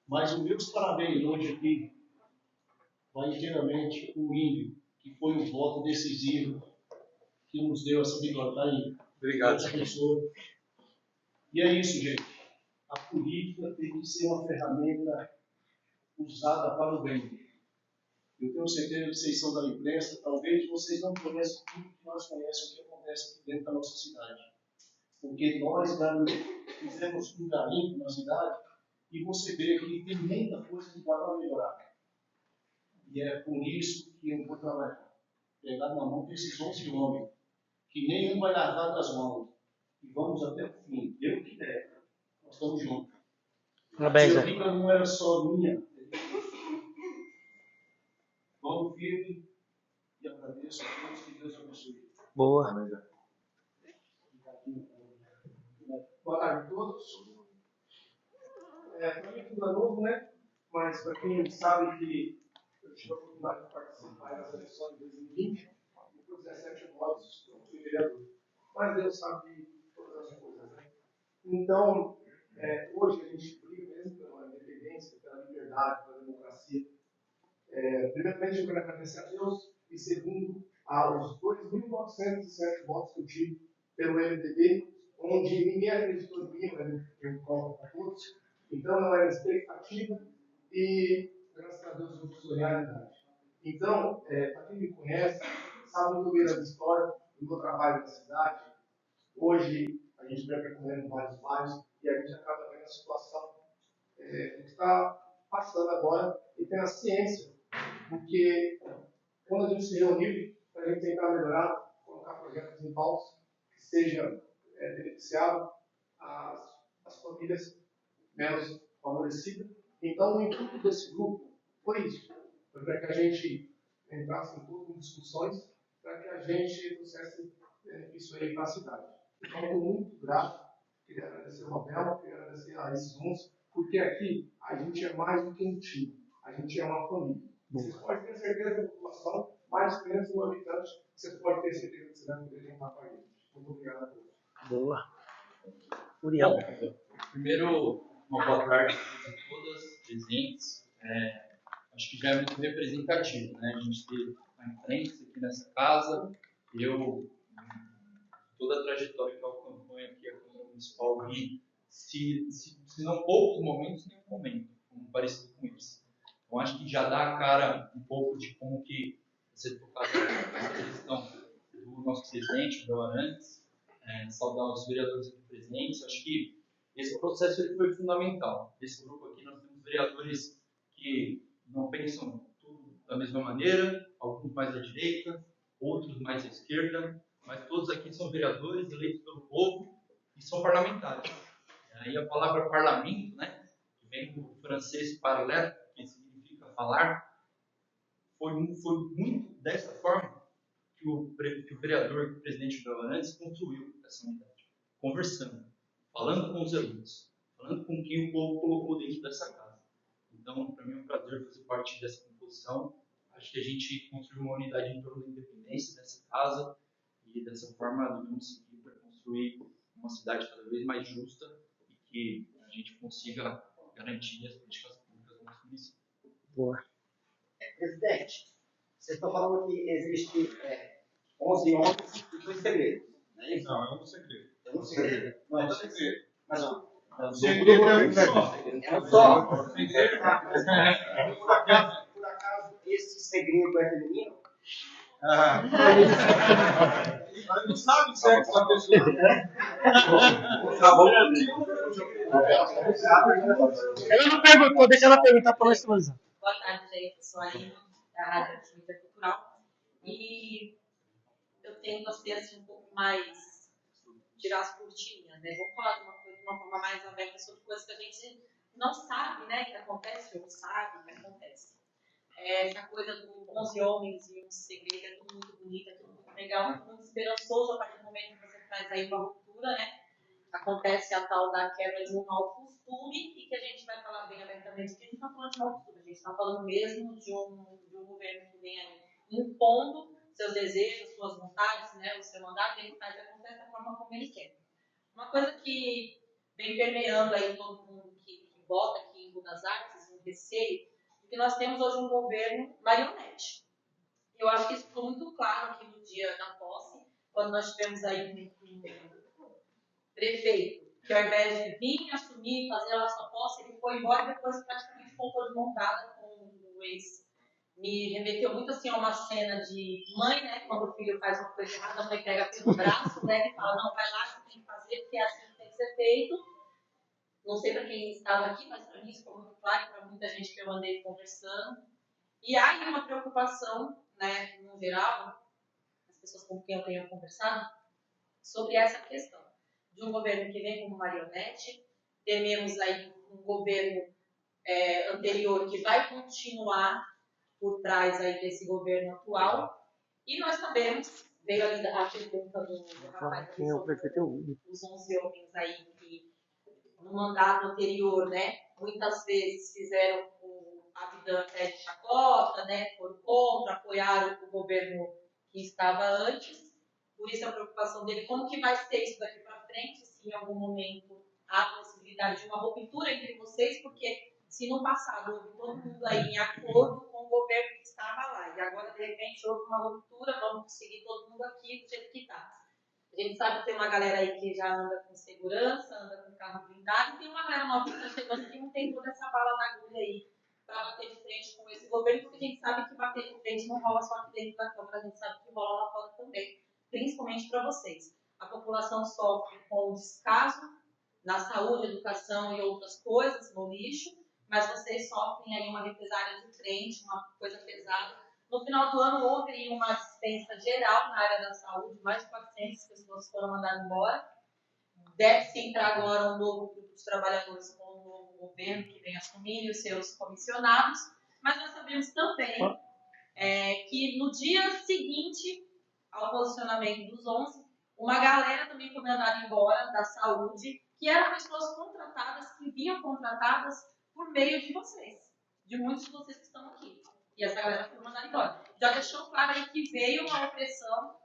mas os meus parabéns hoje aqui vai inteiramente o índio, que foi um voto decisivo que nos deu essa vitória. Tá aí. Obrigado. E é isso, gente. A política tem que ser uma ferramenta usada para o bem. Eu tenho certeza que vocês são da imprensa, talvez vocês não conheçam tudo que nós conhecemos o que acontece aqui dentro da nossa cidade. Porque nós fizemos um garimpo na cidade e você vê que tem muita coisa que dá para melhorar. E é por isso que eu vou trabalhar. Pegar na mão desses 11 homens, que nenhum vai largar das mãos. E vamos até o fim. Eu que der. Nós estamos juntos. Parabéns, a briga não era só minha. Vamos firme e agradeço a todos, que Deus abençoe. Boa. Boa tarde a todos. Para mim tudo é novo, né? Mas para quem sabe que eu tive a oportunidade de participar das eleições de 2020, e por 17 votos eu fui vereador. Mas Deus sabe de todas as coisas, né? Então, hoje a gente briga mesmo pela independência, pela liberdade, pela democracia. Primeiramente, eu quero agradecer a Deus, e segundo, aos 2.907 votos que eu tive pelo MDB, onde ninguém acreditou em mim, mas eu coloco para todos. Então, não era expectativa e, graças a Deus, eu sou realidade. Então, para quem me conhece, sabe muito bem da história do meu trabalho na cidade. Hoje, a gente vai percorrendo vários bairros e a gente acaba vendo a situação que está passando agora e tendo a ciência, porque quando a gente se reuniu para a gente tentar melhorar, colocar projetos em pauta que seja beneficiado as famílias menos favorecidas. Então, o intuito desse grupo foi isso, foi para que a gente entrasse em todas as discussões, para que a gente trouxesse isso aí para a cidade. Então, estou muito grato, queria agradecer ao Abel, queria agradecer a esses 11, porque aqui a gente é mais do que um time, a gente é uma família. Vocês podem ter certeza da população, mais de 500 mil habitantes, vocês podem ter certeza que você vai poder contar com a gente. Muito obrigado a todos. Boa. Uriel. Primeiro, uma boa tarde a todas presentes. Acho que já é muito representativo, né? A gente ter a imprensa aqui nessa casa. Eu, toda a trajetória que eu acompanho aqui, a Câmara Municipal, vi, se não poucos momentos, nenhum momento, como parecido com isso. Então, acho que já dá a cara um pouco de como que você tocava a questão do nosso presidente, o Bel Arantes, saudar os vereadores aqui presentes. Acho que esse processo ele foi fundamental. Esse grupo aqui, nós temos vereadores que não pensam tudo da mesma maneira, alguns mais à direita, outros mais à esquerda, mas todos aqui são vereadores eleitos pelo povo e são parlamentares. Aí a palavra parlamento, né, que vem do francês parler, que significa falar, foi muito dessa forma que o vereador, que o presidente Belanantes construiu essa unidade, conversando, falando com os alunos, falando com quem o povo colocou dentro dessa casa. Então, para mim é um prazer fazer parte dessa composição. Acho que a gente construiu uma unidade em torno da independência dessa casa e dessa forma devemos seguir para construir uma cidade cada vez mais justa e que a gente consiga garantir as políticas públicas do nosso município. Boa. Presidente, vocês estão falando que existe 11 homens e 2 segredos, não é isso? Não, é um segredo. É um segredo. Não, é um segredo. Mas não. Segredo é um só. É um só. Por acaso, esse segredo é feminino? Mas não sabe o sexo da pessoa. Ela não perguntou, deixa ela perguntar para nós, Luísa. Boa tarde, gente. Eu sou a Aline, da Rádio Atividade Cultural. E eu tento ser assim, um pouco mais tirar as cortinas, né? Vou falar de uma forma mais aberta sobre coisas que a gente não sabe, né? Que acontece, ou sabe que acontece. Essa coisa do 11 homens e um segredo é tudo muito bonito, é tudo muito legal, é tudo muito esperançoso a partir do momento que você traz aí uma ruptura, né? Acontece a tal da quebra de um mau costume e que a gente vai falar bem abertamente que a gente não está falando de mau costume, a gente está falando mesmo de um governo que vem aí impondo seus desejos, suas vontades, né? O seu mandato, ele faz acontecer da forma como ele quer. Uma coisa que vem permeando aí todo mundo que vota aqui em Budas Artes, um receio, que nós temos hoje um governo marionete. Eu acho que isso ficou muito claro aqui no dia da posse, quando nós tivemos aí um prefeito que, ao invés de vir assumir, fazer a sua posse, ele foi embora e depois praticamente voltou de montada com o ex. Me remeteu muito assim a uma cena de mãe, né? Quando o filho faz uma coisa errada, a mãe pega pelo braço, né? E fala, não, vai lá, você tem que fazer, porque é assim que tem que ser feito. Não sei para quem estava aqui, mas para mim isso ficou muito claro, para muita gente que eu andei conversando. E há aí uma preocupação, né, no geral, as pessoas com quem eu tenho conversado, sobre essa questão de um governo que vem como marionete. Tememos aí um governo anterior que vai continuar por trás aí desse governo atual. E nós sabemos, veio ali a pergunta do rapaz sobre os 11 homens aí que no mandato anterior, né, muitas vezes fizeram a vida de chacota, né, foram contra, apoiaram o governo que estava antes. Por isso a preocupação dele, como que vai ser isso daqui para frente, se em algum momento há a possibilidade de uma ruptura entre vocês, porque se no passado houve todo mundo aí em acordo com o governo que estava lá, e agora de repente houve uma ruptura, vamos seguir todo mundo aqui do jeito que está. A gente sabe que tem uma galera aí que já anda com segurança, anda com carro blindado, e tem uma galera nova que está chegando que não tem toda essa bala na agulha aí para bater de frente com esse governo, porque a gente sabe que bater de frente não rola só aqui dentro da Câmara, a gente sabe que rola lá fora também, principalmente para vocês. A população sofre com descaso na saúde, educação e outras coisas, no lixo, mas vocês sofrem aí uma represália de frente, uma coisa pesada. No final do ano houve uma dispensa geral na área da saúde, mais de 400 pessoas foram mandadas embora. Deve-se entrar agora um novo grupo de trabalhadores com um novo governo que vem assumir e os seus comissionados, mas nós sabemos também que no dia seguinte ao posicionamento dos 11, uma galera também foi mandada embora da saúde, que eram pessoas contratadas, que vinham contratadas por meio de vocês, de muitos de vocês que estão aqui. E essa galera foi mandada embora. Já deixou claro aí que veio uma opressão,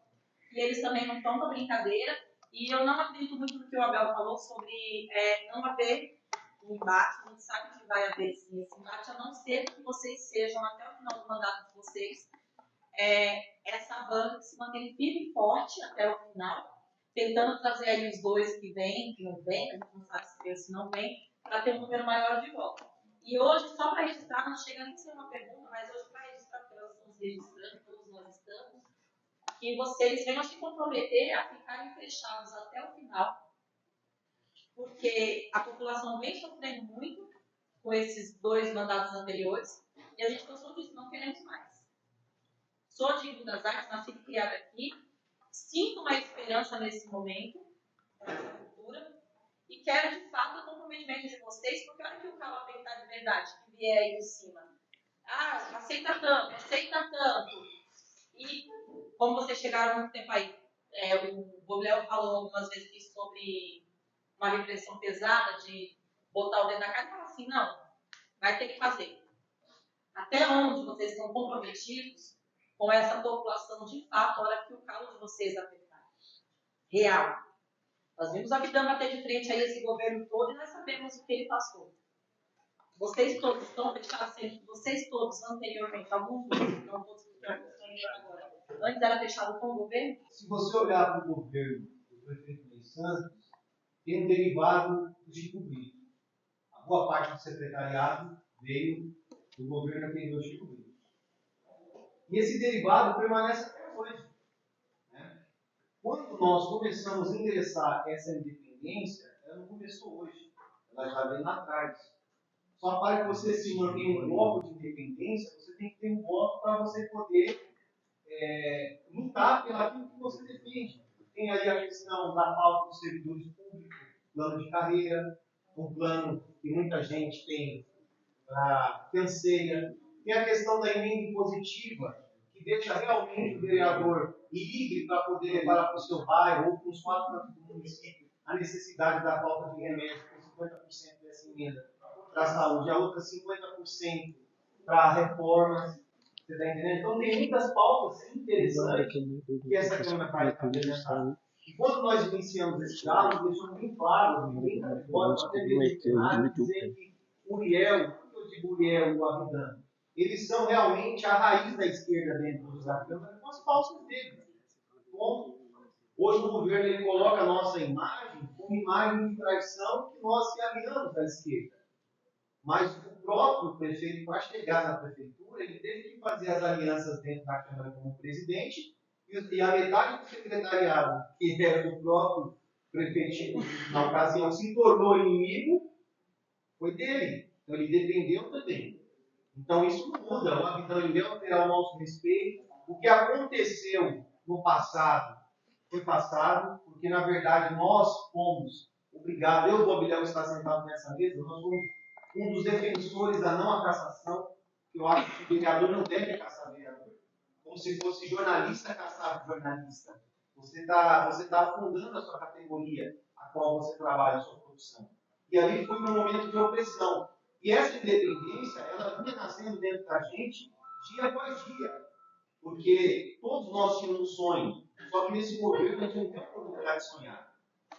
e eles também não estão com brincadeira, e eu não acredito muito no que o Abel falou sobre não haver um embate, a gente sabe que vai haver sim esse embate, a não ser que vocês sejam, até o final do mandato de vocês, essa banda que se mantém firme e forte até o final, tentando trazer aí os dois que vêm, que não vêm, a gente não sabe se vem ou se não vem, para ter um número maior de volta. E hoje, só para registrar, não chega nem a ser uma pergunta, mas hoje para registrar, porque nós estamos registrando, todos nós estamos, que vocês venham se comprometer a ficarem fechados até o final, porque a população vem sofrendo muito com esses 2 mandatos anteriores, e a gente cansou disso, não queremos mais. Sou de Budas Artes, nasci e criada aqui, sinto uma esperança nesse momento, para essa cultura, e quero de fato o comprometimento de vocês, porque olha que o calo apertar de verdade, que vier aí de cima. Aceita tanto, e como vocês chegaram há muito tempo aí, o Bobiléu falou algumas vezes aqui sobre uma repressão pesada de botar o dedo na cara e falar assim, não, vai ter que fazer. Até onde vocês estão comprometidos com essa população de fato, a hora que o calo de vocês apertar? Real. Nós vimos a Abidam bater de frente a esse governo todo e nós sabemos o que ele passou. Vocês todos estão fechados, vocês todos anteriormente, alguns deles, não todos que estão agora, antes era fechado com o governo? Se você olhar para o governo do prefeito Ney Santos, tem um derivado do Chico Brito. A boa parte do secretariado veio do governo anterior do Chico Brito. E esse derivado permanece até hoje. Né? Quando nós começamos a ingressar essa independência, ela não começou hoje, ela já vem lá atrás. Só para que você se mantenha um bloco de independência, você tem que ter um bloco para você poder lutar pelo aquilo que você defende. Tem aí a questão da falta dos servidores públicos, plano de carreira, um plano que muita gente tem que anseia. Tem a questão da emenda impositiva, que deixa realmente o vereador livre para poder levar para o seu bairro ou para os 4 cantos do município a necessidade da falta de remédio com 50% dessa emenda para a saúde, a outra 50% para reformas. Você está entendendo? Então, tem muitas pautas interessantes que essa Câmara vai apresentar. E quando nós iniciamos esse diálogo, deixou bem claro, bem categórico, até mesmo dizer que Uriel, por que eu digo Uriel e o Abidam? Eles são realmente a raiz da esquerda dentro da Câmara, com as pautas deles. Bom, hoje o governo ele coloca a nossa imagem como imagem de traição que nós se aliamos da esquerda. Mas o próprio prefeito, para chegar na prefeitura, ele teve que fazer as alianças dentro da Câmara como presidente, e a metade do secretariado, que era do próprio prefeito na ocasião, se tornou inimigo, foi dele. Então ele dependeu também. Então isso não muda. O Abidam deve terá o nosso respeito. O que aconteceu no passado foi passado, porque na verdade nós fomos obrigados, eu e o Bobiléu estar sentado nessa mesa, nós fomos um dos defensores da não a cassação, que eu acho que o vereador não deve caçar vereador. Como se fosse jornalista caçar jornalista. Você está afundando a sua categoria, a qual você trabalha, a sua produção. E ali foi um momento de opressão. E essa independência, ela vinha nascendo dentro da gente dia após dia. Porque todos nós tínhamos um sonho. Só que nesse governo a gente não tem a oportunidade de sonhar.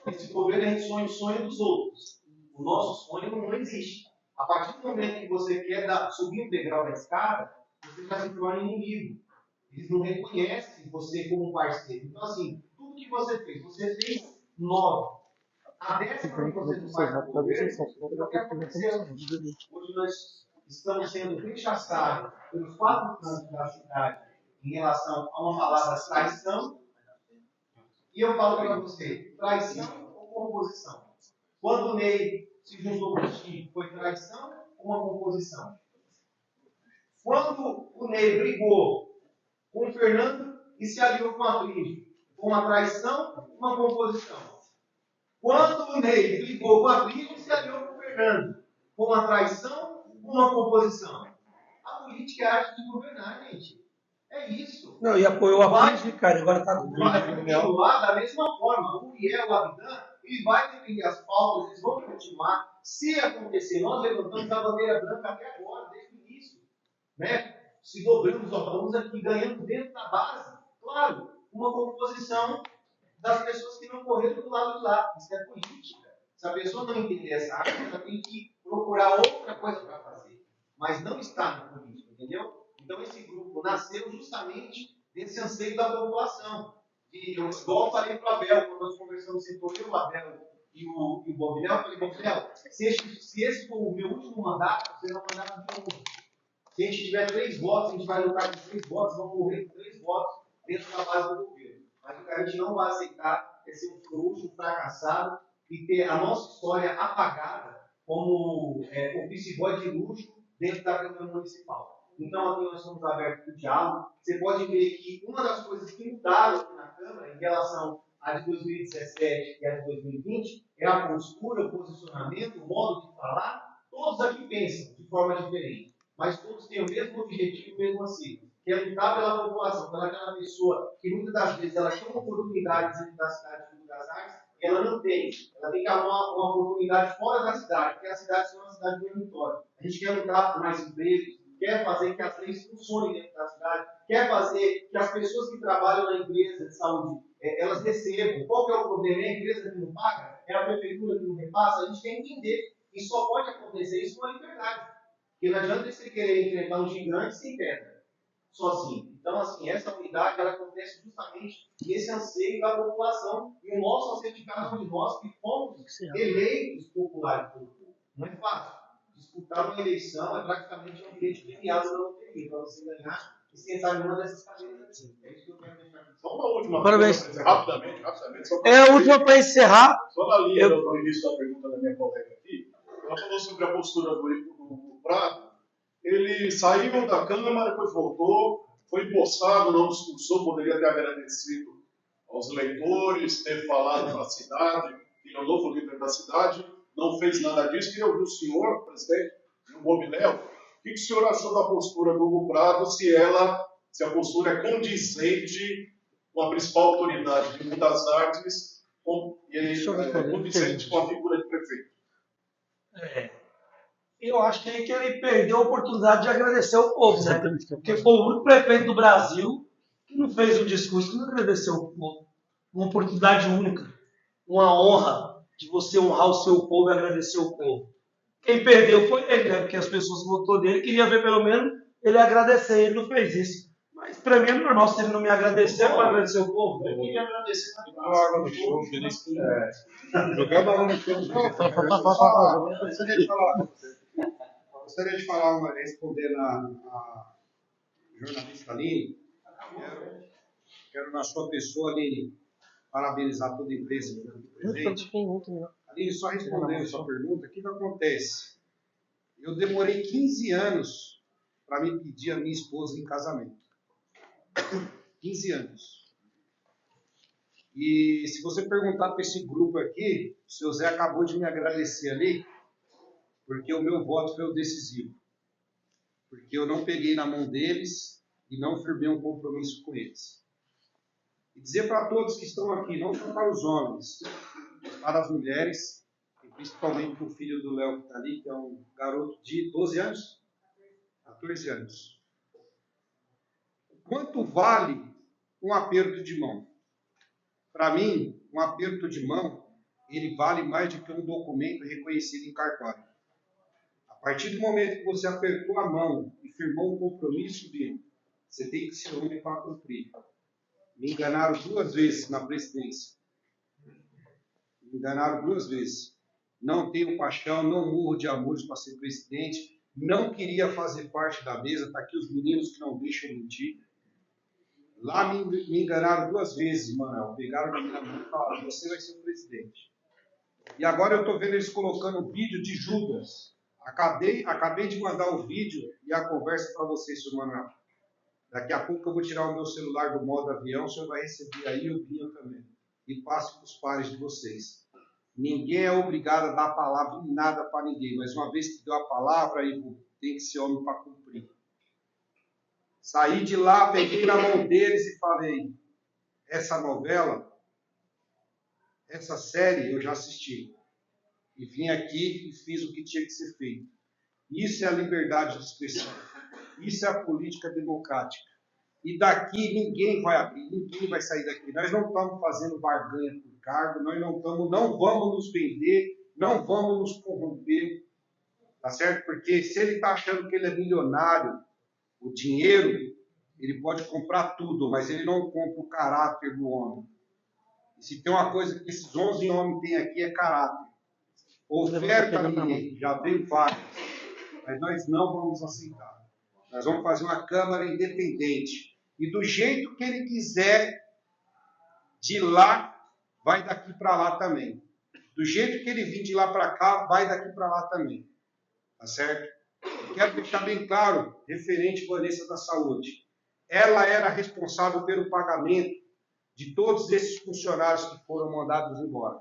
Nesse governo a gente sonha o sonho dos outros. O nosso sonho não existe. A partir do momento que você quer subir o degrau da escada, você já se torna inimigo. Eles não reconhecem você como um parceiro. Então, assim, tudo que você fez 9. A 10ª que você não faz no governo, o que aconteceu? Hoje nós estamos sendo rechaçados pelos 4 cantos da cidade em relação a uma palavra traição. E eu falo para você, traição ou composição? Quando o Ney se juntou com o Chico, foi traição ou uma composição? Quando o Ney brigou com o Fernando e se aliou com a Trígio, foi uma traição ou uma composição? Quando o Ney brigou com a Trígio e se aliou com o Fernando, foi uma traição ou uma composição? A política é a arte de governar, gente. É isso. Não, e apoiou a Trígio, cara, agora está com o vai continuar da mesma forma. O Uriel, o Abidam, ele vai defender as pautas, eles vão continuar. Se acontecer, nós levantamos a bandeira branca até agora, desde o início. Né? Se dobramos, ó, estamos aqui ganhando dentro da base. Claro, uma composição das pessoas que não correram do lado de lá. Isso é política. Se a pessoa não entender essa arte, ela tem que procurar outra coisa para fazer. Mas não está na política, entendeu? Então esse grupo nasceu justamente desse anseio da população. E eu igual falei para o Abel, quando nós conversamos, sentou eu, o Abel e o Bobiléu, eu falei, Bobiléu, se esse for o meu último mandato, você vai mandar de novo. Se a gente tiver 3 votos, a gente vai lutar com 3 votos, vamos morrer com 3 votos dentro da base do governo. Mas o que a gente não vai aceitar é ser um frouxo, um fracassado e ter a nossa história apagada como office boy de luxo dentro da Câmara Municipal. Então, aqui nós estamos abertos para o diálogo. Você pode ver que uma das coisas que mudaram aqui na Câmara em relação à de 2017 e à de 2020 é a postura, o posicionamento, o modo de falar. Todos aqui pensam de forma diferente, mas todos têm o mesmo objetivo, o mesmo anseio. que é lutar pela população, pela aquela pessoa que muitas das vezes ela tem uma oportunidade dentro da cidade de das artes, e ela não tem. Ela tem que arrumar uma oportunidade fora da cidade, porque a cidade é uma cidade dormitória. A gente quer lutar por mais empregos, quer fazer que as leis funcionem dentro da cidade, quer fazer que as pessoas que trabalham na empresa de saúde, elas recebam. Qual que é o problema? É a empresa que não paga? É a prefeitura que não repassa? A gente tem que entender que só pode acontecer isso com a liberdade. Porque não adianta você querer enfrentar um gigante sem pedra, sozinho. Então, assim, essa unidade ela acontece justamente nesse anseio da população e o nosso anseio de cada um de nós que fomos eleitos populares pelo povo. Não é fácil. Disputar uma eleição é praticamente um bilhete premiado da loteria, para você ganhar e sentar em uma dessas cadeiras. É isso que eu quero deixar aqui. Só uma última Parabéns. pergunta, rapidamente. É a última para encerrar. Só na linha do início da pergunta da minha colega aqui, ela falou sobre a postura do Prado. Ele saiu da Câmara, depois voltou, foi empossado, não discursou, poderia ter agradecido aos eleitores, ter falado para a cidade, que é o novo líder da cidade, não fez nada disso. Queria ouvir o senhor, presidente, e o Bobinéu, o que o senhor achou da postura do Hugo Prado, se a postura é condizente com a principal autoridade de muitas artes, condizente com a figura de prefeito? Eu acho que ele perdeu a oportunidade de agradecer o povo, né? Porque foi o único prefeito do Brasil que não fez um discurso que não agradeceu o povo. Uma oportunidade única, uma honra de você honrar o seu povo e agradecer o povo. Quem perdeu foi ele, né? Porque as pessoas votou nele, queria ver pelo menos ele agradecer, ele não fez isso. Mas para mim é normal, se ele não me agradecer, para agradecer o povo. Eu queria agradecer água no show, jogando água no show. Gostaria de falar, respondendo a jornalista Aline. Quero, na sua pessoa, Aline, parabenizar toda a empresa que está presente. Aline, só respondendo a sua pergunta, o que acontece? Eu demorei 15 anos para me pedir a minha esposa em casamento. 15 anos. E se você perguntar para esse grupo aqui, o seu Zé acabou de me agradecer ali, porque o meu voto foi o decisivo. Porque eu não peguei na mão deles e não firmei um compromisso com eles. E dizer para todos que estão aqui, não só para os homens, mas para as mulheres, e principalmente para o filho do Léo que está ali, que é um garoto de 12 anos? 14 anos. Quanto vale um aperto de mão? Para mim, um aperto de mão, ele vale mais do que um documento reconhecido em cartório. A partir do momento que você apertou a mão e firmou um compromisso dele, você tem que ser homem para cumprir. Me enganaram 2 vezes na presidência. Me enganaram 2 vezes. Não tenho paixão, não morro de amores para ser presidente. Não queria fazer parte da mesa. Está aqui os meninos que não deixam mentir. Lá me enganaram 2 vezes, Manuel. Pegaram na minha mão e falaram, você vai ser o presidente. E agora eu estou vendo eles colocando um vídeo de Judas. Acabei de mandar o vídeo e a conversa para você, senhor Manuel. Daqui a pouco eu vou tirar o meu celular do modo avião, o senhor vai receber aí o Binho também. E passe para os pares de vocês. Ninguém é obrigado a dar a palavra em nada para ninguém, mas uma vez que deu a palavra, Ivo, tem que ser homem para cumprir. Saí de lá, peguei na mão deles e falei, essa novela, essa série eu já assisti. E vim aqui e fiz o que tinha que ser feito. Isso é a liberdade de expressão. Isso é a política democrática. E daqui ninguém vai abrir, ninguém vai sair daqui. Nós não estamos fazendo barganha por cargo, nós não vamos nos vender, não vamos nos corromper. Tá certo? Porque se ele está achando que ele é milionário, o dinheiro, ele pode comprar tudo, mas ele não compra o caráter do homem. E se tem uma coisa que esses 11 homens têm aqui é caráter. Oferta ninguém, já veio várias, mas nós não vamos aceitar. Nós vamos fazer uma Câmara independente. E do jeito que ele quiser, de lá, vai daqui para lá também. Do jeito que ele vir de lá para cá, vai daqui para lá também. Tá certo? Eu quero deixar bem claro, referente à Vanessa da Saúde. Ela era responsável pelo pagamento de todos esses funcionários que foram mandados embora.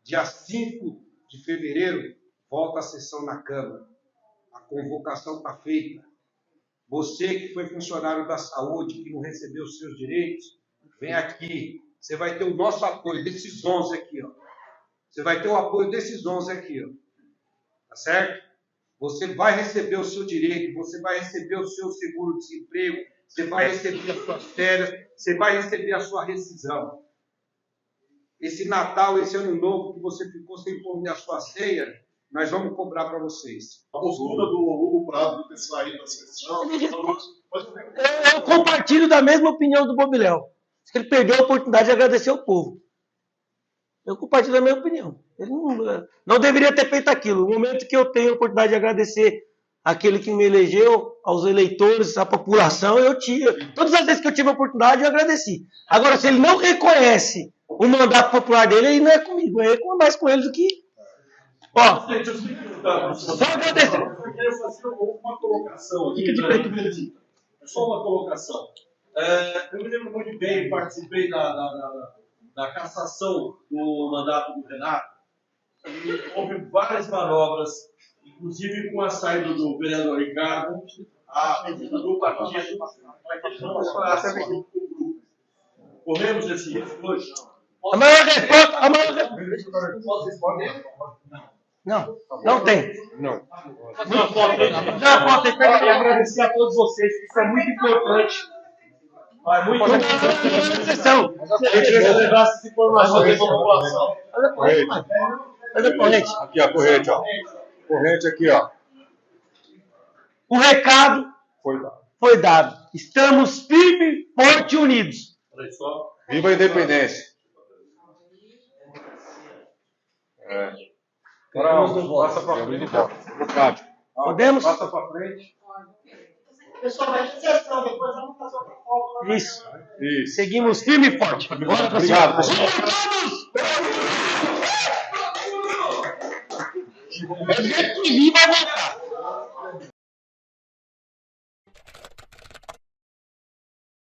Dia 5 de fevereiro, volta a sessão na Câmara. A convocação está feita. Você que foi funcionário da saúde, que não recebeu os seus direitos, vem aqui. Você vai ter o nosso apoio, desses 11 aqui, ó. Você vai ter o apoio desses 11 aqui, ó. Tá certo? Você vai receber o seu direito, você vai receber o seu seguro-desemprego, você vai receber as suas férias, você vai receber a sua rescisão. Esse Natal, esse Ano Novo que você ficou sem comer a sua ceia, nós vamos cobrar para vocês. A postura do Hugo Prado de ter saído da sessão... Eu compartilho da mesma opinião do Bobiléu. Ele perdeu a oportunidade de agradecer ao povo. Eu compartilho da minha opinião. Ele não deveria ter feito aquilo. No momento que eu tenho a oportunidade de agradecer àquele que me elegeu, aos eleitores, à população, eu tive. Todas as vezes que eu tive a oportunidade, eu agradeci. Agora, se ele não reconhece o mandato popular dele, aí não é comigo. É mais com ele do que... Ó, só agradecer. Eu queria fazer uma colocação aqui. É só uma colocação. Eu me lembro muito bem, participei da cassação do mandato do Renato. E houve várias manobras, inclusive com a saída do vereador Ricardo, a medida do partido, para que ele não passasse o grupo. Corremos esse risco hoje? A maior resposta... Vocês podem? Não tem. Não. Já queria agradecer a todos vocês, isso é muito importante. É muito importante. Eu queria levar essas informações para a população. Olha a corrente. Aqui, a corrente, ó. Corrente aqui, ó. O recado foi dado. Estamos firmes, fortes e unidos. Viva a independência. Passa para frente. Podemos? Passa para frente. Pessoal, vai ter sessão, depois vamos fazer outra foto. Isso. Seguimos firme e forte. Obrigado, pessoal. Viva a votar.